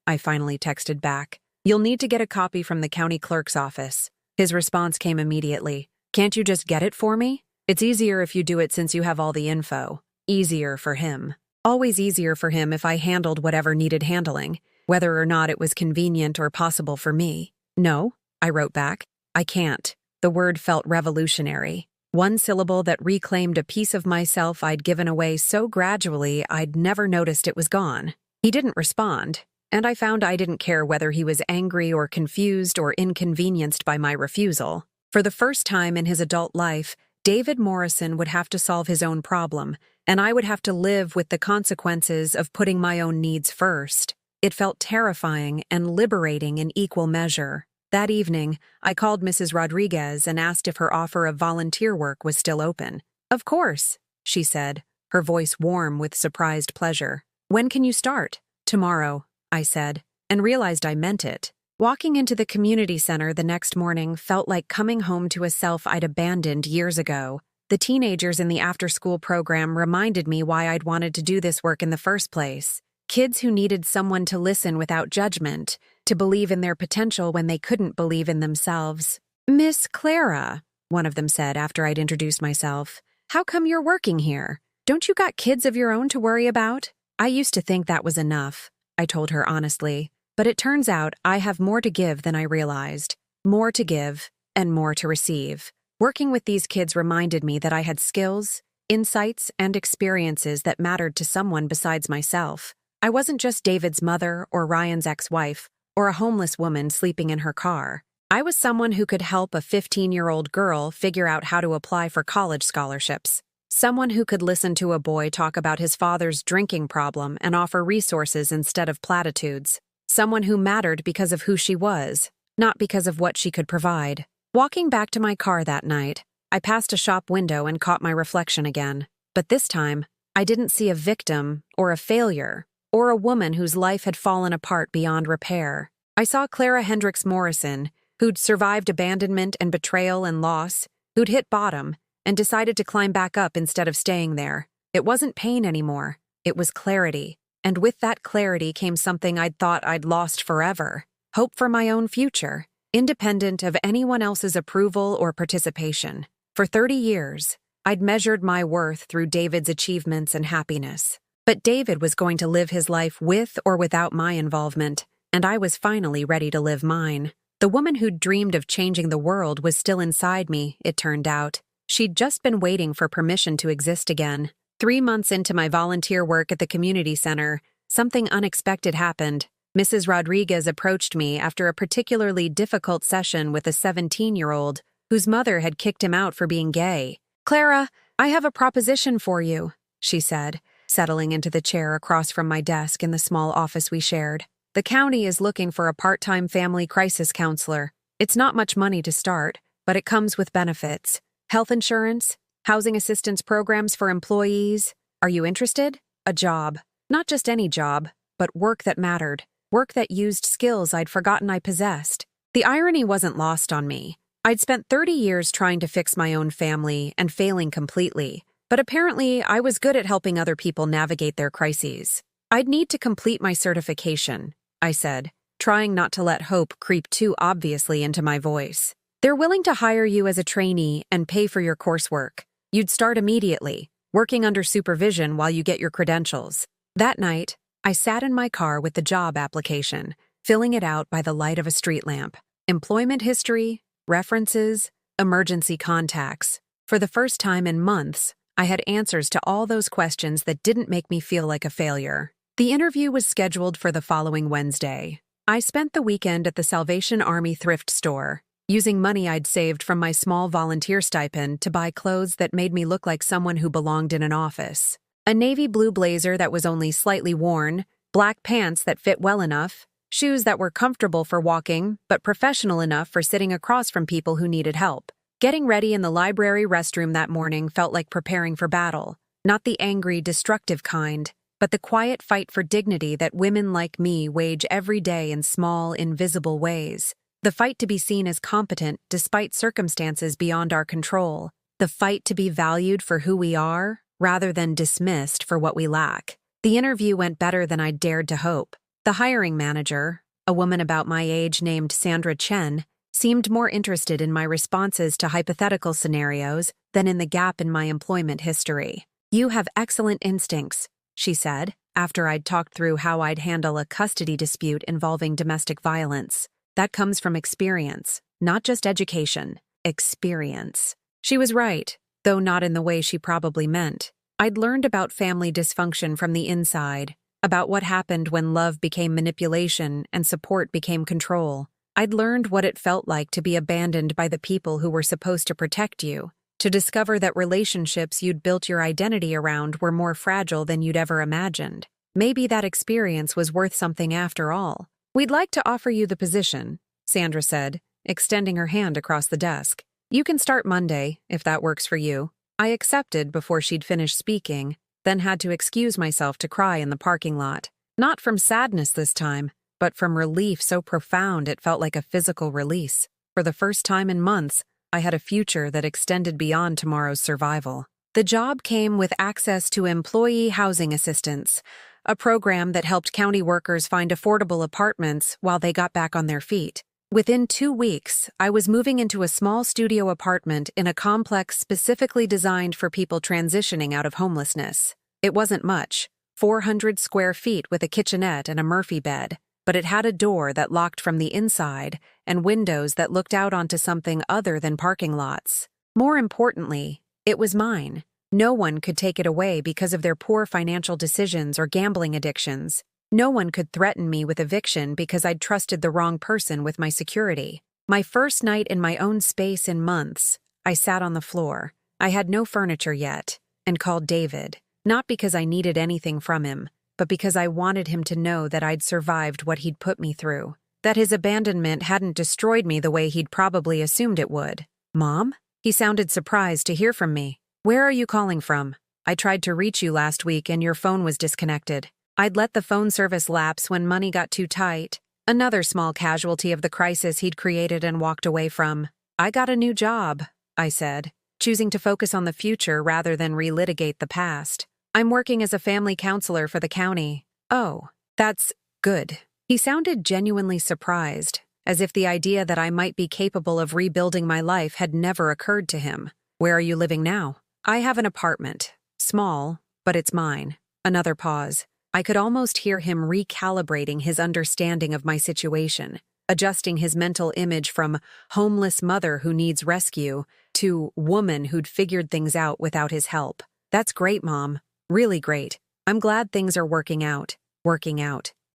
I finally texted back. "You'll need to get a copy from the county clerk's office." His response came immediately. "Can't you just get it for me? It's easier if you do it since you have all the info." Easier for him. Always easier for him if I handled whatever needed handling, whether or not it was convenient or possible for me. "No," I wrote back. "I can't." The word felt revolutionary. One syllable that reclaimed a piece of myself I'd given away so gradually I'd never noticed it was gone. He didn't respond, and I found I didn't care whether he was angry or confused or inconvenienced by my refusal. For the first time in his adult life, David Morrison would have to solve his own problem, and I would have to live with the consequences of putting my own needs first. It felt terrifying and liberating in equal measure. That evening, I called Mrs. Rodriguez and asked if her offer of volunteer work was still open. "Of course," she said, her voice warm with surprised pleasure. "When can you start?" "Tomorrow," I said, and realized I meant it. Walking into the community center the next morning felt like coming home to a self I'd abandoned years ago. The teenagers in the after-school program reminded me why I'd wanted to do this work in the first place. Kids who needed someone to listen without judgment, to believe in their potential when they couldn't believe in themselves. "Miss Clara," one of them said after I'd introduced myself, "how come you're working here? Don't you got kids of your own to worry about?" I used to think that was enough, I told her honestly, but it turns out I have more to give than I realized. More to give and more to receive. Working with these kids reminded me that I had skills, insights, and experiences that mattered to someone besides myself. I wasn't just David's mother or Ryan's ex-wife or a homeless woman sleeping in her car. I was someone who could help a 15-year-old girl figure out how to apply for college scholarships. Someone who could listen to a boy talk about his father's drinking problem and offer resources instead of platitudes. Someone who mattered because of who she was, not because of what she could provide. Walking back to my car that night, I passed a shop window and caught my reflection again. But this time, I didn't see a victim or a failure, or a woman whose life had fallen apart beyond repair. I saw Clara Hendricks Morrison, who'd survived abandonment and betrayal and loss, who'd hit bottom, and decided to climb back up instead of staying there. It wasn't pain anymore. It was clarity. And with that clarity came something I'd thought I'd lost forever. Hope for my own future, independent of anyone else's approval or participation. For 30 years, I'd measured my worth through David's achievements and happiness. But David was going to live his life with or without my involvement, and I was finally ready to live mine. The woman who'd dreamed of changing the world was still inside me, it turned out. She'd just been waiting for permission to exist again. 3 months into my volunteer work at the community center, something unexpected happened. Mrs. Rodriguez approached me after a particularly difficult session with a 17-year-old whose mother had kicked him out for being gay. "Clara, I have a proposition for you," she said, settling into the chair across from my desk in the small office we shared. "The county is looking for a part-time family crisis counselor. It's not much money to start, but it comes with benefits. Health insurance, housing assistance programs for employees. Are you interested? A job. Not just any job, but work that mattered. Work that used skills I'd forgotten I possessed." The irony wasn't lost on me. I'd spent 30 years trying to fix my own family and failing completely, but apparently I was good at helping other people navigate their crises. "I'd need to complete my certification," I said, trying not to let hope creep too obviously into my voice. "They're willing to hire you as a trainee and pay for your coursework. You'd start immediately, working under supervision while you get your credentials. That night, I sat in my car with the job application, filling it out by the light of a street lamp. Employment history, references, emergency contacts. For the first time in months, I had answers to all those questions that didn't make me feel like a failure. The interview was scheduled for the following Wednesday. I spent the weekend at the Salvation Army thrift store, using money I'd saved from my small volunteer stipend to buy clothes that made me look like someone who belonged in an office. A navy blue blazer that was only slightly worn, black pants that fit well enough, shoes that were comfortable for walking but professional enough for sitting across from people who needed help. Getting ready in the library restroom that morning felt like preparing for battle, not the angry, destructive kind, but the quiet fight for dignity that women like me wage every day in small, invisible ways. The fight to be seen as competent despite circumstances beyond our control. The fight to be valued for who we are, rather than dismissed for what we lack. The interview went better than I'd dared to hope. The hiring manager, a woman about my age named Sandra Chen, seemed more interested in my responses to hypothetical scenarios than in the gap in my employment history. "You have excellent instincts," she said, after I'd talked through how I'd handle a custody dispute involving domestic violence. "That comes from experience, not just education. Experience." She was right, though not in the way she probably meant. I'd learned about family dysfunction from the inside, about what happened when love became manipulation and support became control. I'd learned what it felt like to be abandoned by the people who were supposed to protect you, to discover that relationships you'd built your identity around were more fragile than you'd ever imagined. Maybe that experience was worth something after all. "We'd like to offer you the position," Sandra said, extending her hand across the desk. "You can start Monday, if that works for you." I accepted before she'd finished speaking, then had to excuse myself to cry in the parking lot. Not from sadness this time, but from relief so profound it felt like a physical release. For the first time in months, I had a future that extended beyond tomorrow's survival. The job came with access to employee housing assistance, a program that helped county workers find affordable apartments while they got back on their feet. Within 2 weeks, I was moving into a small studio apartment in a complex specifically designed for people transitioning out of homelessness. It wasn't much, 400 square feet with a kitchenette and a Murphy bed, but it had a door that locked from the inside and windows that looked out onto something other than parking lots. More importantly, it was mine. No one could take it away because of their poor financial decisions or gambling addictions. No one could threaten me with eviction because I'd trusted the wrong person with my security. My first night in my own space in months, I sat on the floor. I had no furniture yet, and called David, not because I needed anything from him, but because I wanted him to know that I'd survived what he'd put me through, that his abandonment hadn't destroyed me the way he'd probably assumed it would. "Mom?" He sounded surprised to hear from me. "Where are you calling from? I tried to reach you last week and your phone was disconnected." I'd let the phone service lapse when money got too tight, another small casualty of the crisis he'd created and walked away from. "I got a new job," I said, choosing to focus on the future rather than relitigate the past. "I'm working as a family counselor for the county." "Oh, that's good." He sounded genuinely surprised, as if the idea that I might be capable of rebuilding my life had never occurred to him. "Where are you living now?" "I have an apartment. Small, but it's mine." Another pause. I could almost hear him recalibrating his understanding of my situation, adjusting his mental image from homeless mother who needs rescue to woman who'd figured things out without his help. "That's great, Mom. Really great. I'm glad things are working out.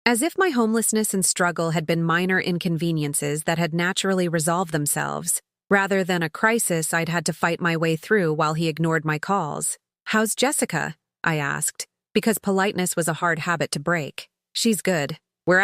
As if my homelessness and struggle had been minor inconveniences that had naturally resolved themselves, rather than a crisis I'd had to fight my way through while he ignored my calls. "How's Jessica?" I asked, because politeness was a hard habit to break. "She's good. We're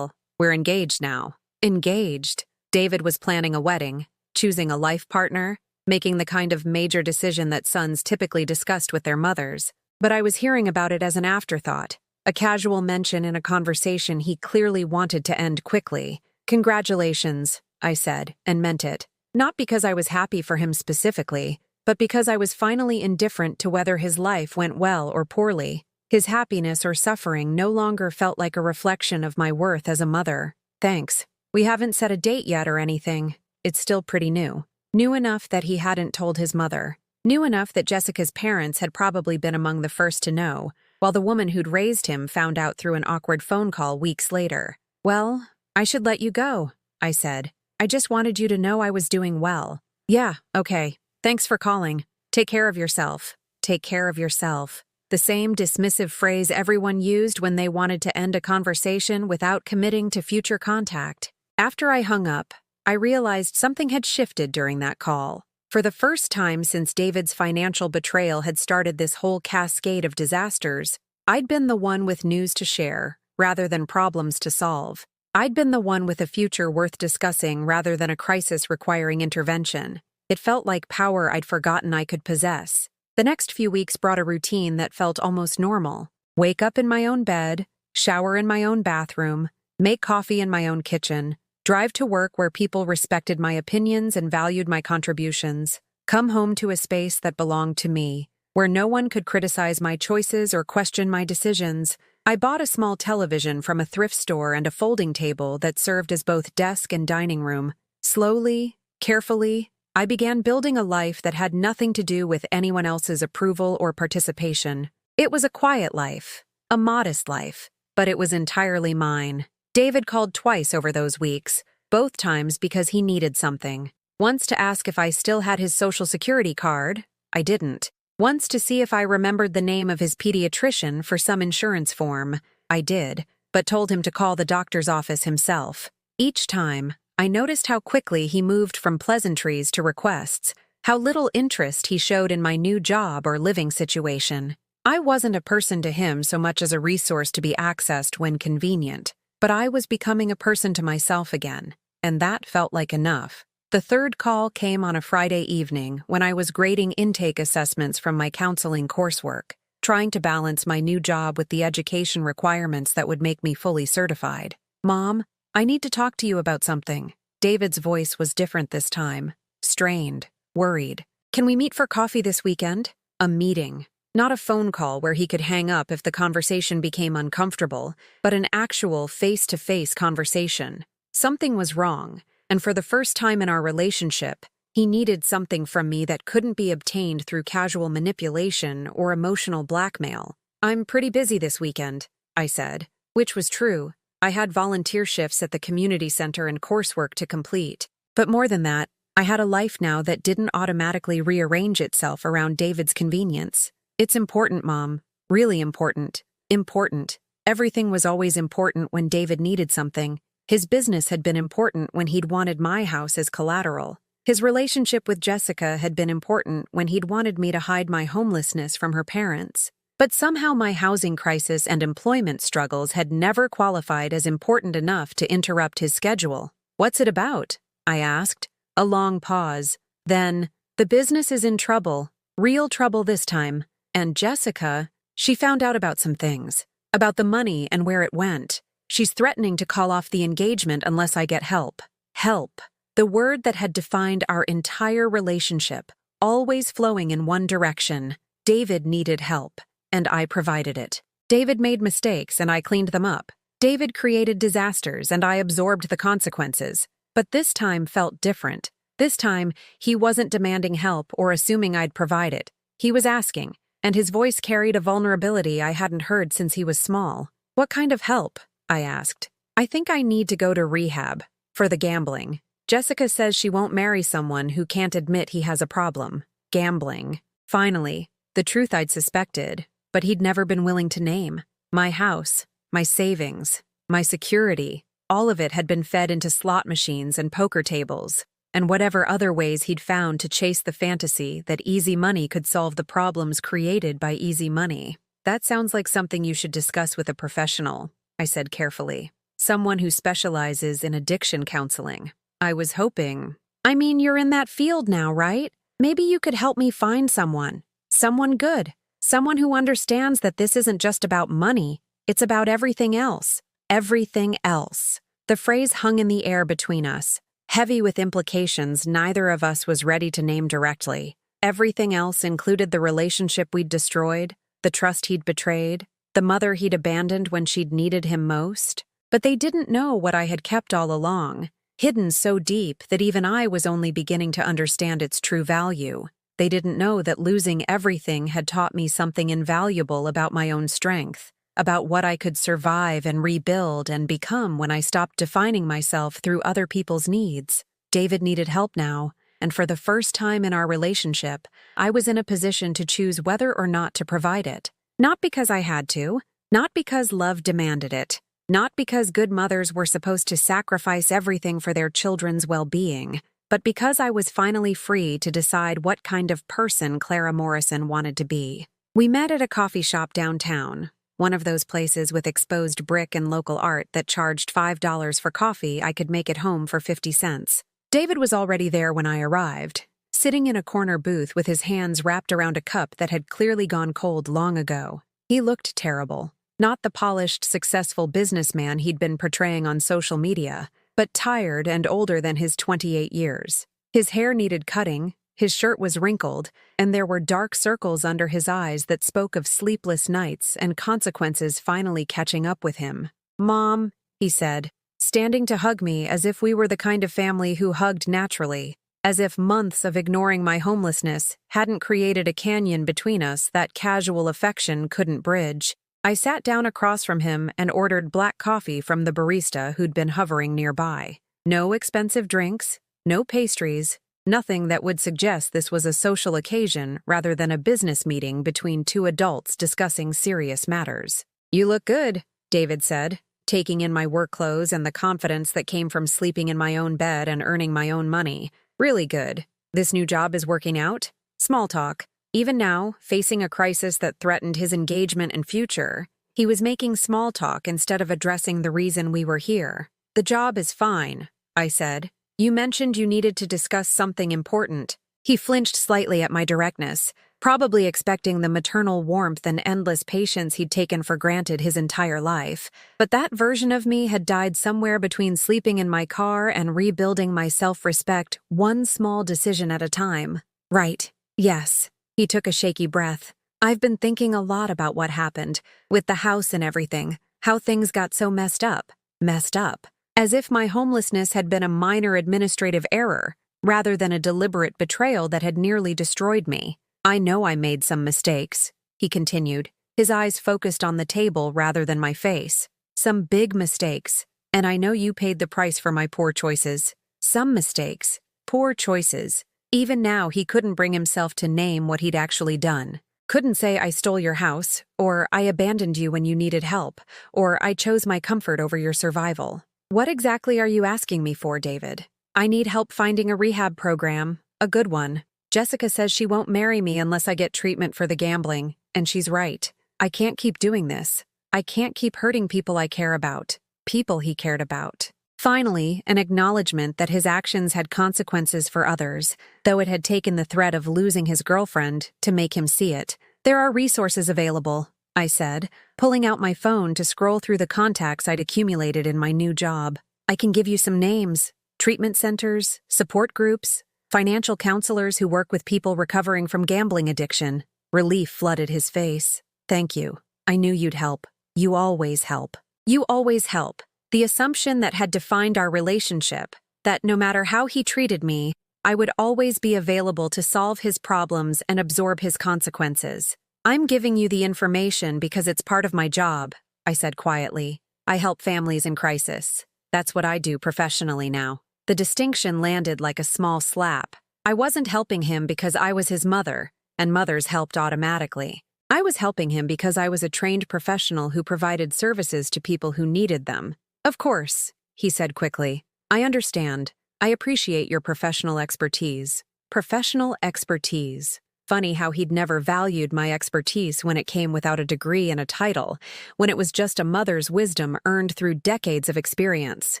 engaged now." Engaged? David was planning a wedding, choosing a life partner, making the kind of major decision that sons typically discussed with their mothers. But I was hearing about it as an afterthought, a casual mention in a conversation he clearly wanted to end quickly. "Congratulations," I said, and meant it. Not because I was happy for him specifically, but because I was finally indifferent to whether his life went well or poorly. His happiness or suffering no longer felt like a reflection of my worth as a mother. "Thanks. We haven't set a date yet or anything. It's still pretty new." New enough that he hadn't told his mother. New enough that Jessica's parents had probably been among the first to know, while the woman who'd raised him found out through an awkward phone call weeks later. "Well, I should let you go," I said. "I just wanted you to know I was doing well." "Yeah, okay. Thanks for calling. Take care of yourself. Take care of yourself." The same dismissive phrase everyone used when they wanted to end a conversation without committing to future contact. After I hung up, I realized something had shifted during that call. For the first time since David's financial betrayal had started this whole cascade of disasters, I'd been the one with news to share, rather than problems to solve. I'd been the one with a future worth discussing rather than a crisis requiring intervention. It felt like power I'd forgotten I could possess. The next few weeks brought a routine that felt almost normal. Wake up in my own bed, shower in my own bathroom, make coffee in my own kitchen, drive to work where people respected my opinions and valued my contributions, come home to a space that belonged to me, where no one could criticize my choices or question my decisions. I bought a small television from a thrift store and a folding table that served as both desk and dining room. Slowly, carefully, I began building a life that had nothing to do with anyone else's approval or participation. It was a quiet life, a modest life, but it was entirely mine. David called twice over those weeks, both times because he needed something. Once to ask if I still had his Social Security card. I didn't. Once to see if I remembered the name of his pediatrician for some insurance form. I did, but told him to call the doctor's office himself. Each time, I noticed how quickly he moved from pleasantries to requests, how little interest he showed in my new job or living situation. I wasn't a person to him so much as a resource to be accessed when convenient, but I was becoming a person to myself again, and that felt like enough. The third call came on a Friday evening when I was grading intake assessments from my counseling coursework, trying to balance my new job with the education requirements that would make me fully certified. "Mom, I need to talk to you about something." David's voice was different this time, strained, worried. "Can we meet for coffee this weekend?" A meeting. Not a phone call where he could hang up if the conversation became uncomfortable, but an actual face-to-face conversation. Something was wrong, and for the first time in our relationship, he needed something from me that couldn't be obtained through casual manipulation or emotional blackmail. "I'm pretty busy this weekend," I said, which was true. I had volunteer shifts at the community center and coursework to complete. But more than that, I had a life now that didn't automatically rearrange itself around David's convenience. "It's important, Mom. Really important. Important." Everything was always important when David needed something. His business had been important when he'd wanted my house as collateral. His relationship with Jessica had been important when he'd wanted me to hide my homelessness from her parents. But somehow my housing crisis and employment struggles had never qualified as important enough to interrupt his schedule. "What's it about?" I asked. A long pause. Then, "The business is in trouble. Real trouble this time. And Jessica, she found out about some things. About the money and where it went. She's threatening to call off the engagement unless I get help." Help. The word that had defined our entire relationship, always flowing in one direction. David needed help. And I provided it. David made mistakes, and I cleaned them up. David created disasters, and I absorbed the consequences. But this time felt different. This time, he wasn't demanding help or assuming I'd provide it. He was asking, and his voice carried a vulnerability I hadn't heard since he was small. "What kind of help?" I asked. "I think I need to go to rehab. For the gambling. Jessica says she won't marry someone who can't admit he has a problem." Gambling. Finally, the truth I'd suspected, but he'd never been willing to name. My house, my savings, my security, all of it had been fed into slot machines and poker tables, and whatever other ways he'd found to chase the fantasy that easy money could solve the problems created by easy money. "That sounds like something you should discuss with a professional," I said carefully. "Someone who specializes in addiction counseling." I was hoping. "I mean, you're in that field now, right? Maybe you could help me find someone. Someone good. Someone who understands that this isn't just about money, it's about everything else. Everything else." The phrase hung in the air between us, heavy with implications neither of us was ready to name directly. Everything else included the relationship we'd destroyed, the trust he'd betrayed, the mother he'd abandoned when she'd needed him most. But they didn't know what I had kept all along, hidden so deep that even I was only beginning to understand its true value. They didn't know that losing everything had taught me something invaluable about my own strength, about what I could survive and rebuild and become when I stopped defining myself through other people's needs. David needed help now, and for the first time in our relationship, I was in a position to choose whether or not to provide it. Not because I had to, not because love demanded it, not because good mothers were supposed to sacrifice everything for their children's well-being, but because I was finally free to decide what kind of person Clara Morrison wanted to be. We met at a coffee shop downtown, one of those places with exposed brick and local art that charged $5 for coffee I could make at home for 50 cents. David was already there when I arrived, sitting in a corner booth with his hands wrapped around a cup that had clearly gone cold long ago. He looked terrible. Not the polished, successful businessman he'd been portraying on social media, but tired and older than his 28 years. His hair needed cutting, his shirt was wrinkled, and there were dark circles under his eyes that spoke of sleepless nights and consequences finally catching up with him. "Mom," he said, standing to hug me as if we were the kind of family who hugged naturally, as if months of ignoring my homelessness hadn't created a canyon between us that casual affection couldn't bridge. I sat down across from him and ordered black coffee from the barista who'd been hovering nearby. No expensive drinks, no pastries, nothing that would suggest this was a social occasion rather than a business meeting between two adults discussing serious matters. "You look good," David said, taking in my work clothes and the confidence that came from sleeping in my own bed and earning my own money. "Really good. This new job is working out?" Small talk. Even now, facing a crisis that threatened his engagement and future, he was making small talk instead of addressing the reason we were here. "The job is fine," I said. "You mentioned you needed to discuss something important." He flinched slightly at my directness, probably expecting the maternal warmth and endless patience he'd taken for granted his entire life. But that version of me had died somewhere between sleeping in my car and rebuilding my self-respect one small decision at a time. "Right. Yes." He took a shaky breath. "I've been thinking a lot about what happened, with the house and everything, how things got so messed up. Messed up. As if my homelessness had been a minor administrative error, rather than a deliberate betrayal that had nearly destroyed me. I know I made some mistakes," he continued, his eyes focused on the table rather than my face. "Some big mistakes, and I know you paid the price for my poor choices. Some mistakes, poor choices." Even now, he couldn't bring himself to name what he'd actually done. Couldn't say "I stole your house," or "I abandoned you when you needed help," or "I chose my comfort over your survival." "What exactly are you asking me for, David?" "I need help finding a rehab program, a good one. Jessica says she won't marry me unless I get treatment for the gambling, and she's right. I can't keep doing this. I can't keep hurting people I care about, people he cared about." Finally, an acknowledgement that his actions had consequences for others, though it had taken the threat of losing his girlfriend to make him see it. "There are resources available," I said, pulling out my phone to scroll through the contacts I'd accumulated in my new job. "I can give you some names: treatment centers, support groups, financial counselors who work with people recovering from gambling addiction." Relief flooded his face. "Thank you. I knew you'd help. You always help. You always help." The assumption that had defined our relationship, that no matter how he treated me, I would always be available to solve his problems and absorb his consequences. "I'm giving you the information because it's part of my job," I said quietly. "I help families in crisis. That's what I do professionally now." The distinction landed like a small slap. I wasn't helping him because I was his mother, and mothers helped automatically. I was helping him because I was a trained professional who provided services to people who needed them. "Of course," he said quickly. "I understand. I appreciate your professional expertise." Professional expertise. Funny how he'd never valued my expertise when it came without a degree and a title, when it was just a mother's wisdom earned through decades of experience.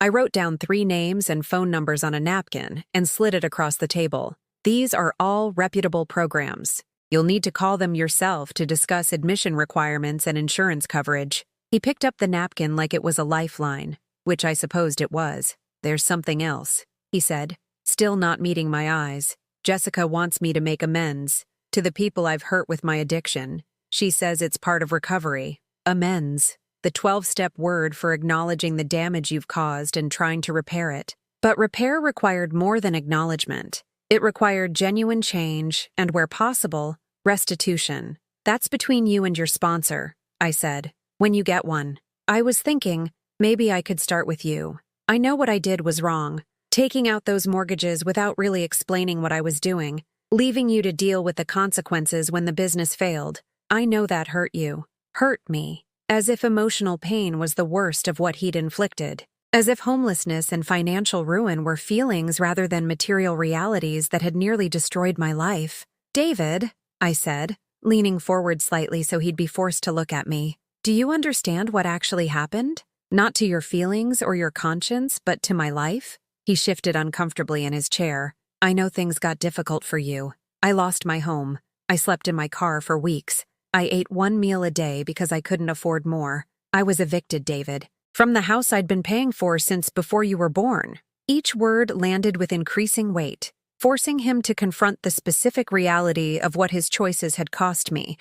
I wrote down 3 names and phone numbers on a napkin and slid it across the table. "These are all reputable programs. You'll need to call them yourself to discuss admission requirements and insurance coverage." He picked up the napkin like it was a lifeline, which I supposed it was. "There's something else," he said, still not meeting my eyes. "Jessica wants me to make amends to the people I've hurt with my addiction. She says it's part of recovery. Amends. The 12-step word for acknowledging the damage you've caused and trying to repair it. But repair required more than acknowledgement. It required genuine change and, where possible, restitution. That's between you and your sponsor, I said, when you get one. I was thinking, maybe I could start with you. I know what I did was wrong. Taking out those mortgages without really explaining what I was doing, leaving you to deal with the consequences when the business failed. I know that hurt you. Hurt me. As if emotional pain was the worst of what he'd inflicted. As if homelessness and financial ruin were feelings rather than material realities that had nearly destroyed my life. David, I said, leaning forward slightly so he'd be forced to look at me. Do you understand what actually happened? Not to your feelings or your conscience, but to my life? He shifted uncomfortably in his chair. I know things got difficult for you. I lost my home. I slept in my car for weeks. I ate one meal a day because I couldn't afford more. I was evicted, David. From the house I'd been paying for since before you were born. Each word landed with increasing weight, forcing him to confront the specific reality of what his choices had cost me,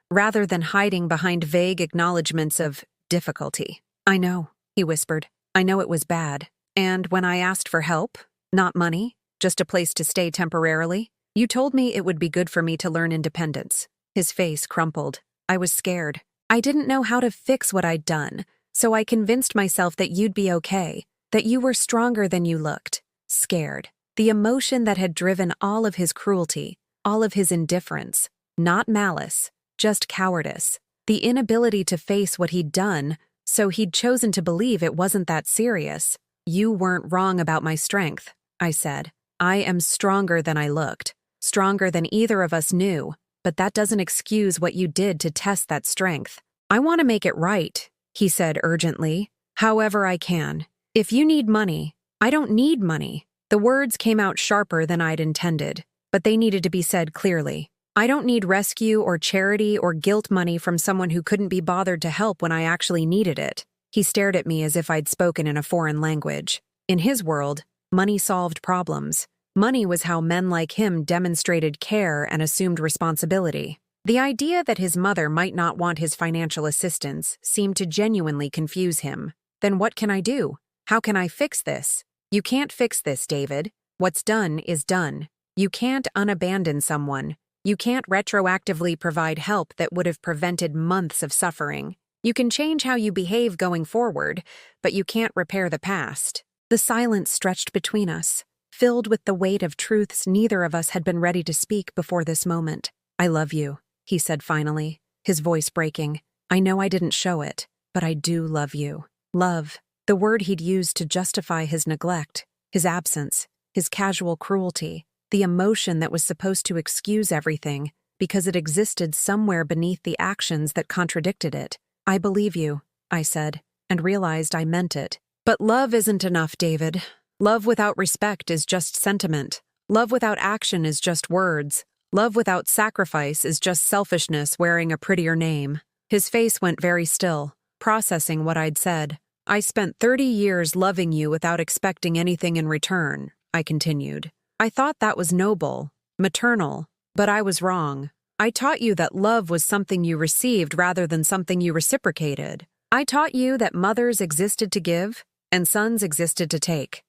rather than hiding behind vague acknowledgments of difficulty. I know, he whispered. I know it was bad. And when I asked for help, not money, just a place to stay temporarily, you told me it would be good for me to learn independence. His face crumpled. I was scared. I didn't know how to fix what I'd done. So I convinced myself that you'd be okay, that you were stronger than you looked. Scared. The emotion that had driven all of his cruelty, all of his indifference. Not malice, just cowardice. The inability to face what he'd done, so he'd chosen to believe it wasn't that serious. You weren't wrong about my strength, I said. I am stronger than I looked. Stronger than either of us knew, but that doesn't excuse what you did to test that strength. I want to make it right, he said urgently. However I can. If you need money, I don't need money. The words came out sharper than I'd intended, but they needed to be said clearly. I don't need rescue or charity or guilt money from someone who couldn't be bothered to help when I actually needed it. He stared at me as if I'd spoken in a foreign language. In his world, money solved problems. Money was how men like him demonstrated care and assumed responsibility. The idea that his mother might not want his financial assistance seemed to genuinely confuse him. Then what can I do? How can I fix this? You can't fix this, David. What's done is done. You can't unabandon someone. You can't retroactively provide help that would have prevented months of suffering. You can change how you behave going forward, but you can't repair the past. The silence stretched between us, filled with the weight of truths neither of us had been ready to speak before this moment. I love you, he said finally, his voice breaking. I know I didn't show it, but I do love you. Love, the word he'd used to justify his neglect, his absence, his casual cruelty, the emotion that was supposed to excuse everything because it existed somewhere beneath the actions that contradicted it. I believe you, I said, and realized I meant it. But love isn't enough, David. Love without respect is just sentiment. Love without action is just words. Love without sacrifice is just selfishness wearing a prettier name. His face went very still, processing what I'd said. I spent 30 years loving you without expecting anything in return, I continued. I thought that was noble, maternal, but I was wrong. I taught you that love was something you received rather than something you reciprocated. I taught you that mothers existed to give and sons existed to take.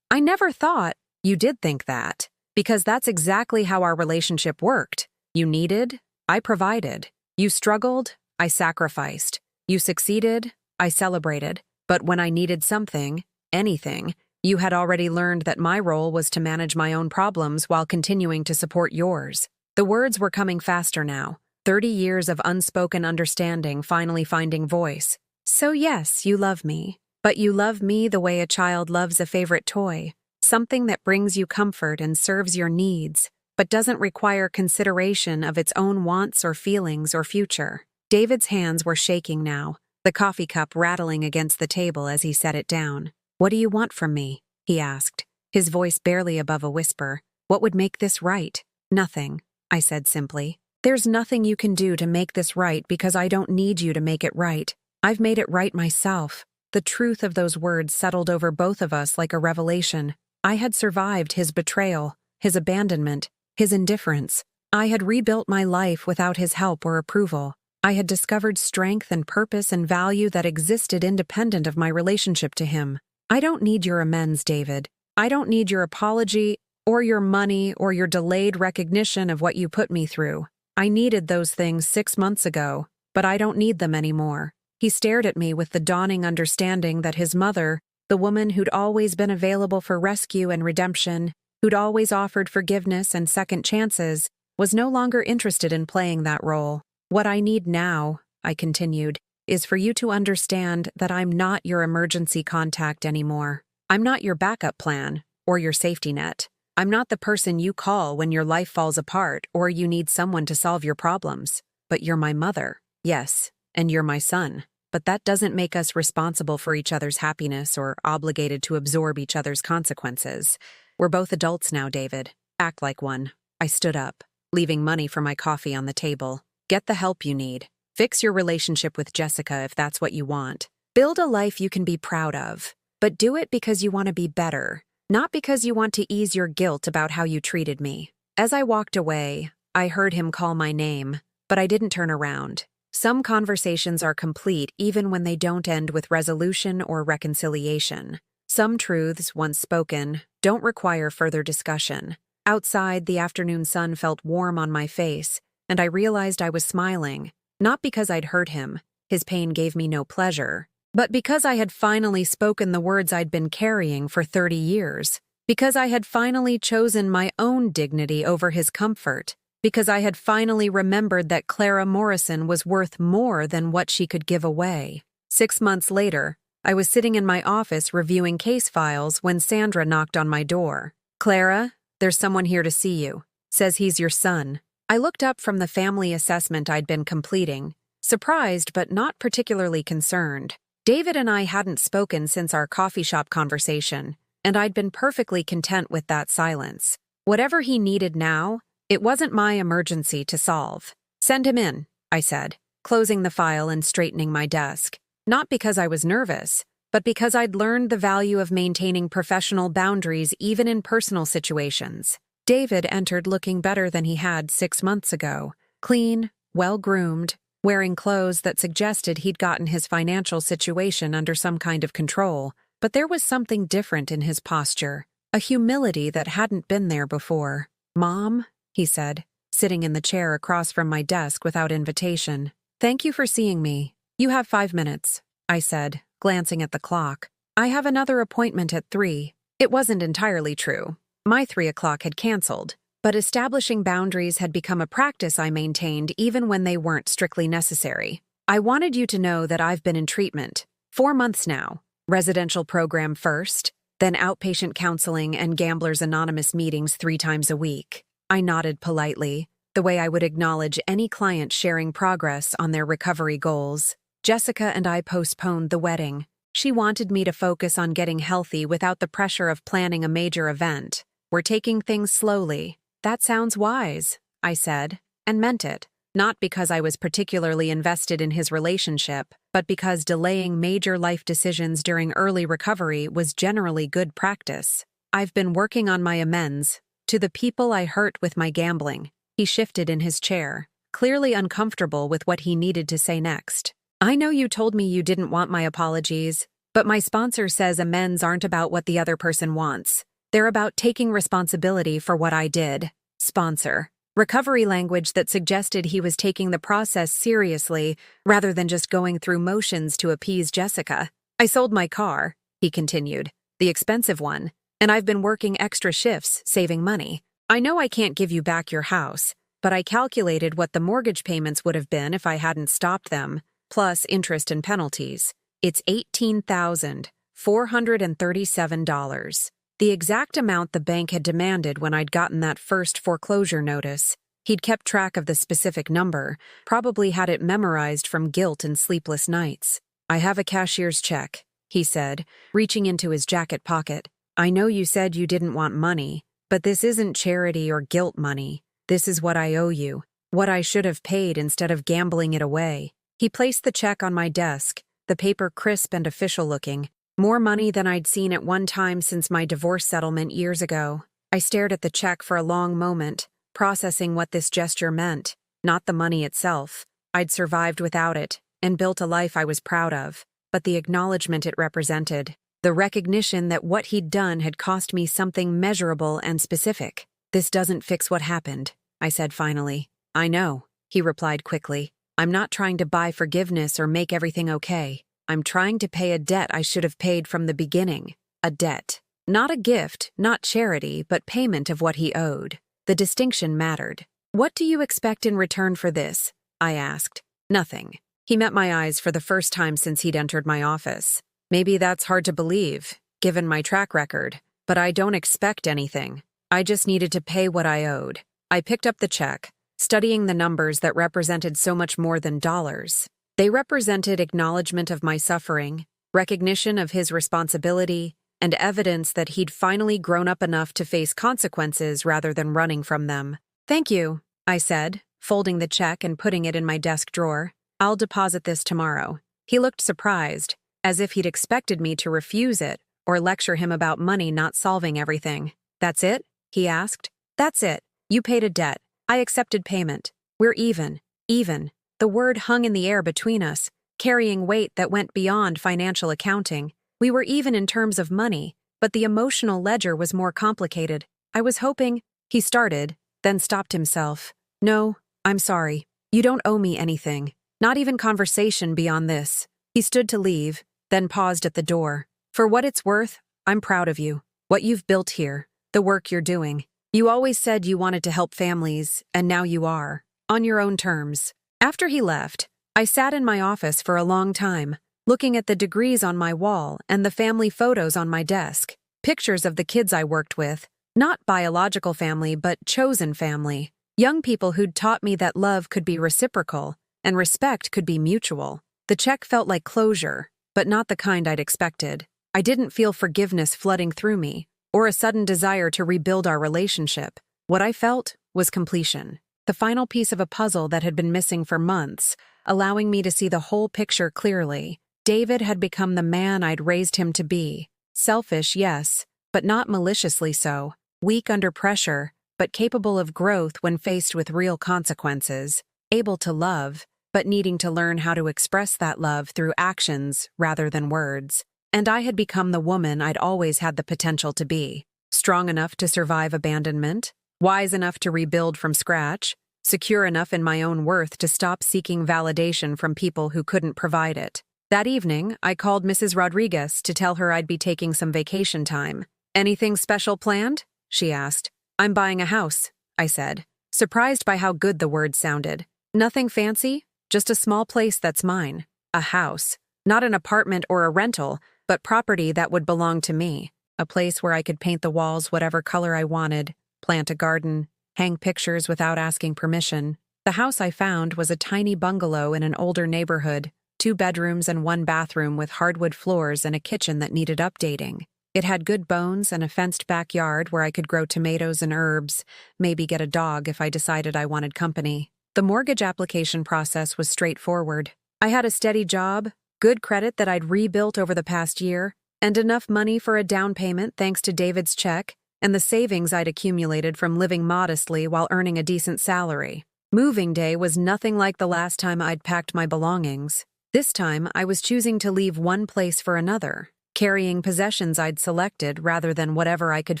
I never thought you did think that. Because that's exactly how our relationship worked. You needed, I provided. You struggled, I sacrificed. You succeeded, I celebrated. But when I needed something, anything, you had already learned that my role was to manage my own problems while continuing to support yours. The words were coming faster now, 30 years of unspoken understanding finally finding voice. So yes, you love me. But you love me the way a child loves a favorite toy. Something that brings you comfort and serves your needs, but doesn't require consideration of its own wants or feelings or future. David's hands were shaking now, the coffee cup rattling against the table as he set it down. What do you want from me? He asked, his voice barely above a whisper. What would make this right? Nothing, I said simply. There's nothing you can do to make this right because I don't need you to make it right. I've made it right myself. The truth of those words settled over both of us like a revelation. I had survived his betrayal, his abandonment, his indifference. I had rebuilt my life without his help or approval. I had discovered strength and purpose and value that existed independent of my relationship to him. I don't need your amends, David. I don't need your apology. or your money, or your delayed recognition of what you put me through. I needed those things 6 months ago, but I don't need them anymore." He stared at me with the dawning understanding that his mother, the woman who'd always been available for rescue and redemption, who'd always offered forgiveness and second chances, was no longer interested in playing that role. "What I need now," I continued, "is for you to understand that I'm not your emergency contact anymore. I'm not your backup plan or your safety net. I'm not the person you call when your life falls apart or you need someone to solve your problems. But you're my mother, yes, and you're my son. But that doesn't make us responsible for each other's happiness or obligated to absorb each other's consequences. We're both adults now, David. Act like one." I stood up, leaving money for my coffee on the table. "Get the help you need. Fix your relationship with Jessica if that's what you want. Build a life you can be proud of. But do it because you want to be better, not because you want to ease your guilt about how you treated me." As I walked away, I heard him call my name, but I didn't turn around. Some conversations are complete even when they don't end with resolution or reconciliation. Some truths, once spoken, don't require further discussion. Outside, the afternoon sun felt warm on my face, and I realized I was smiling, not because I'd hurt him, his pain gave me no pleasure, but because I had finally spoken the words I'd been carrying for 30 years, because I had finally chosen my own dignity over his comfort, because I had finally remembered that Clara Morrison was worth more than what she could give away. 6 months later, I was sitting in my office reviewing case files when Sandra knocked on my door. "Clara, there's someone here to see you. Says he's your son." I looked up from the family assessment I'd been completing, surprised but not particularly concerned. David and I hadn't spoken since our coffee shop conversation, and I'd been perfectly content with that silence. Whatever he needed now, it wasn't my emergency to solve. "Send him in," I said, closing the file and straightening my desk. Not because I was nervous, but because I'd learned the value of maintaining professional boundaries even in personal situations. David entered looking better than he had 6 months ago, clean, well-groomed, wearing clothes that suggested he'd gotten his financial situation under some kind of control, but there was something different in his posture, a humility that hadn't been there before. "Mom," he said, sitting in the chair across from my desk without invitation. "Thank you for seeing me. You have 5 minutes," I said, glancing at the clock. "I have another appointment at 3. It wasn't entirely true. My 3 o'clock had canceled, but establishing boundaries had become a practice I maintained even when they weren't strictly necessary. "I wanted you to know that I've been in treatment. 4 months now. Residential program first, then outpatient counseling and Gamblers Anonymous meetings 3 times a week." I nodded politely, the way I would acknowledge any client sharing progress on their recovery goals. "Jessica and I postponed the wedding. She wanted me to focus on getting healthy without the pressure of planning a major event. We're taking things slowly." "That sounds wise," I said, and meant it, not because I was particularly invested in his relationship, but because delaying major life decisions during early recovery was generally good practice. "I've been working on my amends to the people I hurt with my gambling." He shifted in his chair, clearly uncomfortable with what he needed to say next. "I know you told me you didn't want my apologies, but my sponsor says amends aren't about what the other person wants. They're about taking responsibility for what I did." Sponsor. Recovery language that suggested he was taking the process seriously rather than just going through motions to appease Jessica. "I sold my car," he continued, "the expensive one, and I've been working extra shifts, saving money. I know I can't give you back your house, but I calculated what the mortgage payments would have been if I hadn't stopped them, plus interest and penalties. It's $18,437. The exact amount the bank had demanded when I'd gotten that first foreclosure notice. He'd kept track of the specific number, probably had it memorized from guilt and sleepless nights. "I have a cashier's check," he said, reaching into his jacket pocket. "I know you said you didn't want money, but this isn't charity or guilt money. This is what I owe you, what I should have paid instead of gambling it away." He placed the check on my desk, the paper crisp and official-looking. More money than I'd seen at one time since my divorce settlement years ago. I stared at the check for a long moment, processing what this gesture meant, not the money itself. I'd survived without it, and built a life I was proud of, but the acknowledgement it represented, the recognition that what he'd done had cost me something measurable and specific. "This doesn't fix what happened," I said finally. "I know," he replied quickly. "I'm not trying to buy forgiveness or make everything okay. I'm trying to pay a debt I should have paid from the beginning. A debt. Not a gift, not charity, but payment of what he owed." The distinction mattered. "What do you expect in return for this?" I asked. "Nothing." He met my eyes for the first time since he'd entered my office. "Maybe that's hard to believe, given my track record, but I don't expect anything. I just needed to pay what I owed." I picked up the check, studying the numbers that represented so much more than dollars. They represented acknowledgement of my suffering, recognition of his responsibility, and evidence that he'd finally grown up enough to face consequences rather than running from them. "Thank you," I said, folding the check and putting it in my desk drawer. "I'll deposit this tomorrow." He looked surprised, as if he'd expected me to refuse it or lecture him about money not solving everything. "That's it?" he asked. "That's it. You paid a debt. I accepted payment. We're even." Even. The word hung in the air between us, carrying weight that went beyond financial accounting. We were even in terms of money, but the emotional ledger was more complicated. "I was hoping," he started, then stopped himself. "No, I'm sorry. You don't owe me anything. Not even conversation beyond this." He stood to leave, then paused at the door. "For what it's worth, I'm proud of you. What you've built here, the work you're doing. You always said you wanted to help families, and now you are. On your own terms." After he left, I sat in my office for a long time, looking at the degrees on my wall and the family photos on my desk. Pictures of the kids I worked with, not biological family but chosen family. Young people who'd taught me that love could be reciprocal and respect could be mutual. The check felt like closure, but not the kind I'd expected. I didn't feel forgiveness flooding through me, or a sudden desire to rebuild our relationship. What I felt was completion. The final piece of a puzzle that had been missing for months, allowing me to see the whole picture clearly. David had become the man I'd raised him to be. Selfish, yes, but not maliciously so. Weak under pressure, but capable of growth when faced with real consequences. Able to love, but needing to learn how to express that love through actions rather than words. And I had become the woman I'd always had the potential to be. Strong enough to survive abandonment, wise enough to rebuild from scratch, secure enough in my own worth to stop seeking validation from people who couldn't provide it. That evening, I called Mrs. Rodriguez to tell her I'd be taking some vacation time. "Anything special planned?" she asked. "I'm buying a house," I said, surprised by how good the word sounded. "Nothing fancy, just a small place that's mine. A house. Not an apartment or a rental, but property that would belong to me. A place where I could paint the walls whatever color I wanted, plant a garden, hang pictures without asking permission." The house I found was a tiny bungalow in an older neighborhood, 2 bedrooms and 1 bathroom with hardwood floors and a kitchen that needed updating. It had good bones and a fenced backyard where I could grow tomatoes and herbs, maybe get a dog if I decided I wanted company. The mortgage application process was straightforward. I had a steady job, good credit that I'd rebuilt over the past year, and enough money for a down payment thanks to David's check and the savings I'd accumulated from living modestly while earning a decent salary. Moving day was nothing like the last time I'd packed my belongings. This time, I was choosing to leave one place for another, carrying possessions I'd selected rather than whatever I could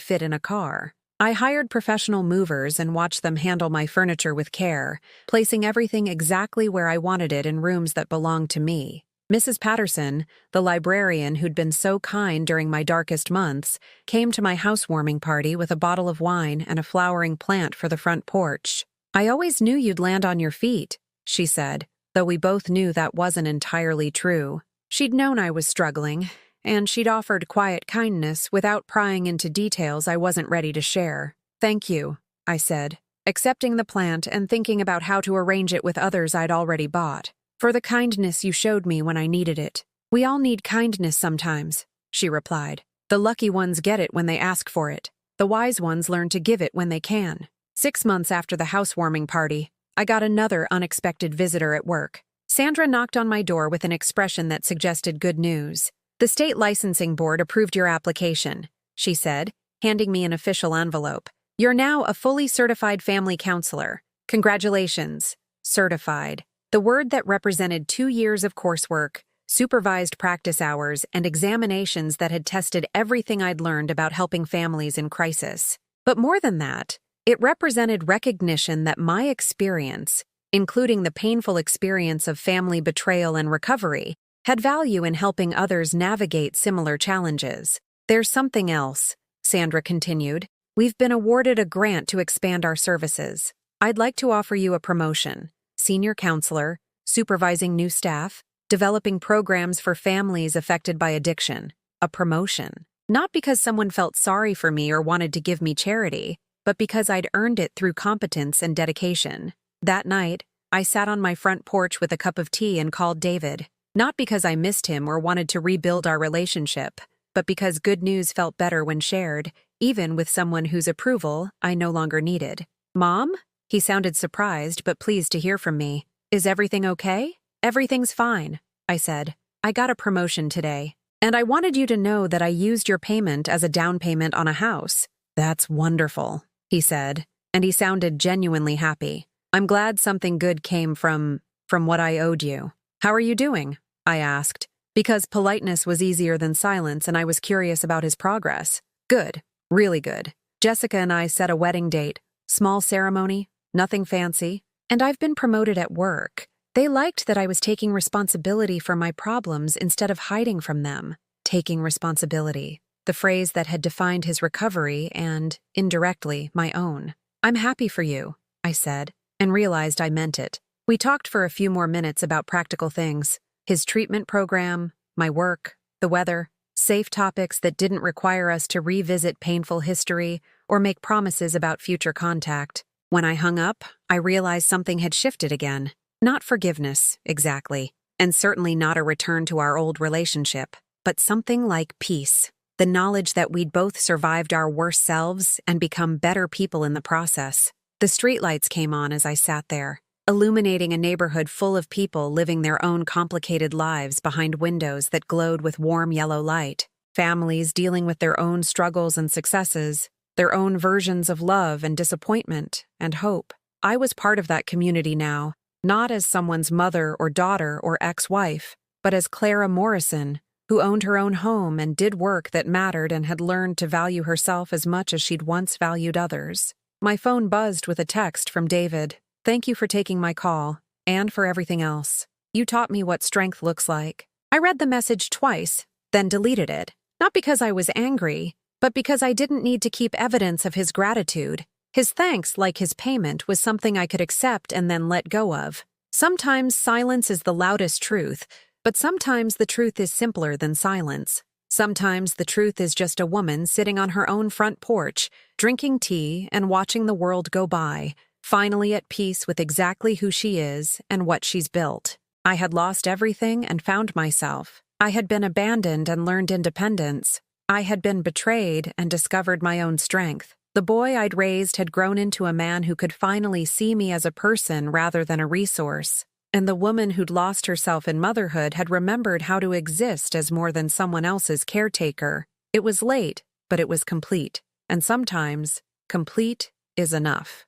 fit in a car. I hired professional movers and watched them handle my furniture with care, placing everything exactly where I wanted it in rooms that belonged to me. Mrs. Patterson, the librarian who'd been so kind during my darkest months, came to my housewarming party with a bottle of wine and a flowering plant for the front porch. "I always knew you'd land on your feet," she said, though we both knew that wasn't entirely true. She'd known I was struggling, and she'd offered quiet kindness without prying into details I wasn't ready to share. "Thank you," I said, accepting the plant and thinking about how to arrange it with others I'd already bought. "For the kindness you showed me when I needed it." "We all need kindness sometimes," she replied. "The lucky ones get it when they ask for it. The wise ones learn to give it when they can." 6 months after the housewarming party, I got another unexpected visitor at work. Sandra knocked on my door with an expression that suggested good news. "The state licensing board approved your application," she said, handing me an official envelope. "You're now a fully certified family counselor. Congratulations." Certified. The word that represented 2 years of coursework, supervised practice hours, and examinations that had tested everything I'd learned about helping families in crisis. But more than that, it represented recognition that my experience, including the painful experience of family betrayal and recovery, had value in helping others navigate similar challenges. There's something else, Sandra continued. We've been awarded a grant to expand our services. I'd like to offer you a promotion: senior counselor, supervising new staff, developing programs for families affected by addiction. A promotion. Not because someone felt sorry for me or wanted to give me charity, but because I'd earned it through competence and dedication. That night, I sat on my front porch with a cup of tea and called David. Not because I missed him or wanted to rebuild our relationship, but because good news felt better when shared, even with someone whose approval I no longer needed. Mom? He sounded surprised but pleased to hear from me. Is everything okay? Everything's fine, I said. I got a promotion today, and I wanted you to know that I used your payment as a down payment on a house. That's wonderful, he said, and he sounded genuinely happy. I'm glad something good came from what I owed you. How are you doing? I asked, because politeness was easier than silence and I was curious about his progress. Good, really good. Jessica and I set a wedding date. Small ceremony, nothing fancy, and I've been promoted at work. They liked that I was taking responsibility for my problems instead of hiding from them. Taking responsibility, the phrase that had defined his recovery and, indirectly, my own. I'm happy for you, I said, and realized I meant it. We talked for a few more minutes about practical things. His treatment program, my work, the weather, safe topics that didn't require us to revisit painful history or make promises about future contact. When I hung up, I realized something had shifted again. Not forgiveness, exactly, and certainly not a return to our old relationship, but something like peace. The knowledge that we'd both survived our worst selves and become better people in the process. The streetlights came on as I sat there, illuminating a neighborhood full of people living their own complicated lives behind windows that glowed with warm yellow light. Families dealing with their own struggles and successes, their own versions of love and disappointment and hope. I was part of that community now, not as someone's mother or daughter or ex-wife, but as Clara Morrison, who owned her own home and did work that mattered and had learned to value herself as much as she'd once valued others. My phone buzzed with a text from David. Thank you for taking my call, and for everything else. You taught me what strength looks like. I read the message twice, then deleted it. Not because I was angry, but because I didn't need to keep evidence of his gratitude. His thanks, like his payment, was something I could accept and then let go of. Sometimes silence is the loudest truth, but sometimes the truth is simpler than silence. Sometimes the truth is just a woman sitting on her own front porch, drinking tea and watching the world go by, finally at peace with exactly who she is and what she's built. I had lost everything and found myself. I had been abandoned and learned independence. I had been betrayed and discovered my own strength. The boy I'd raised had grown into a man who could finally see me as a person rather than a resource. And the woman who'd lost herself in motherhood had remembered how to exist as more than someone else's caretaker. It was late, but it was complete. And sometimes, complete is enough.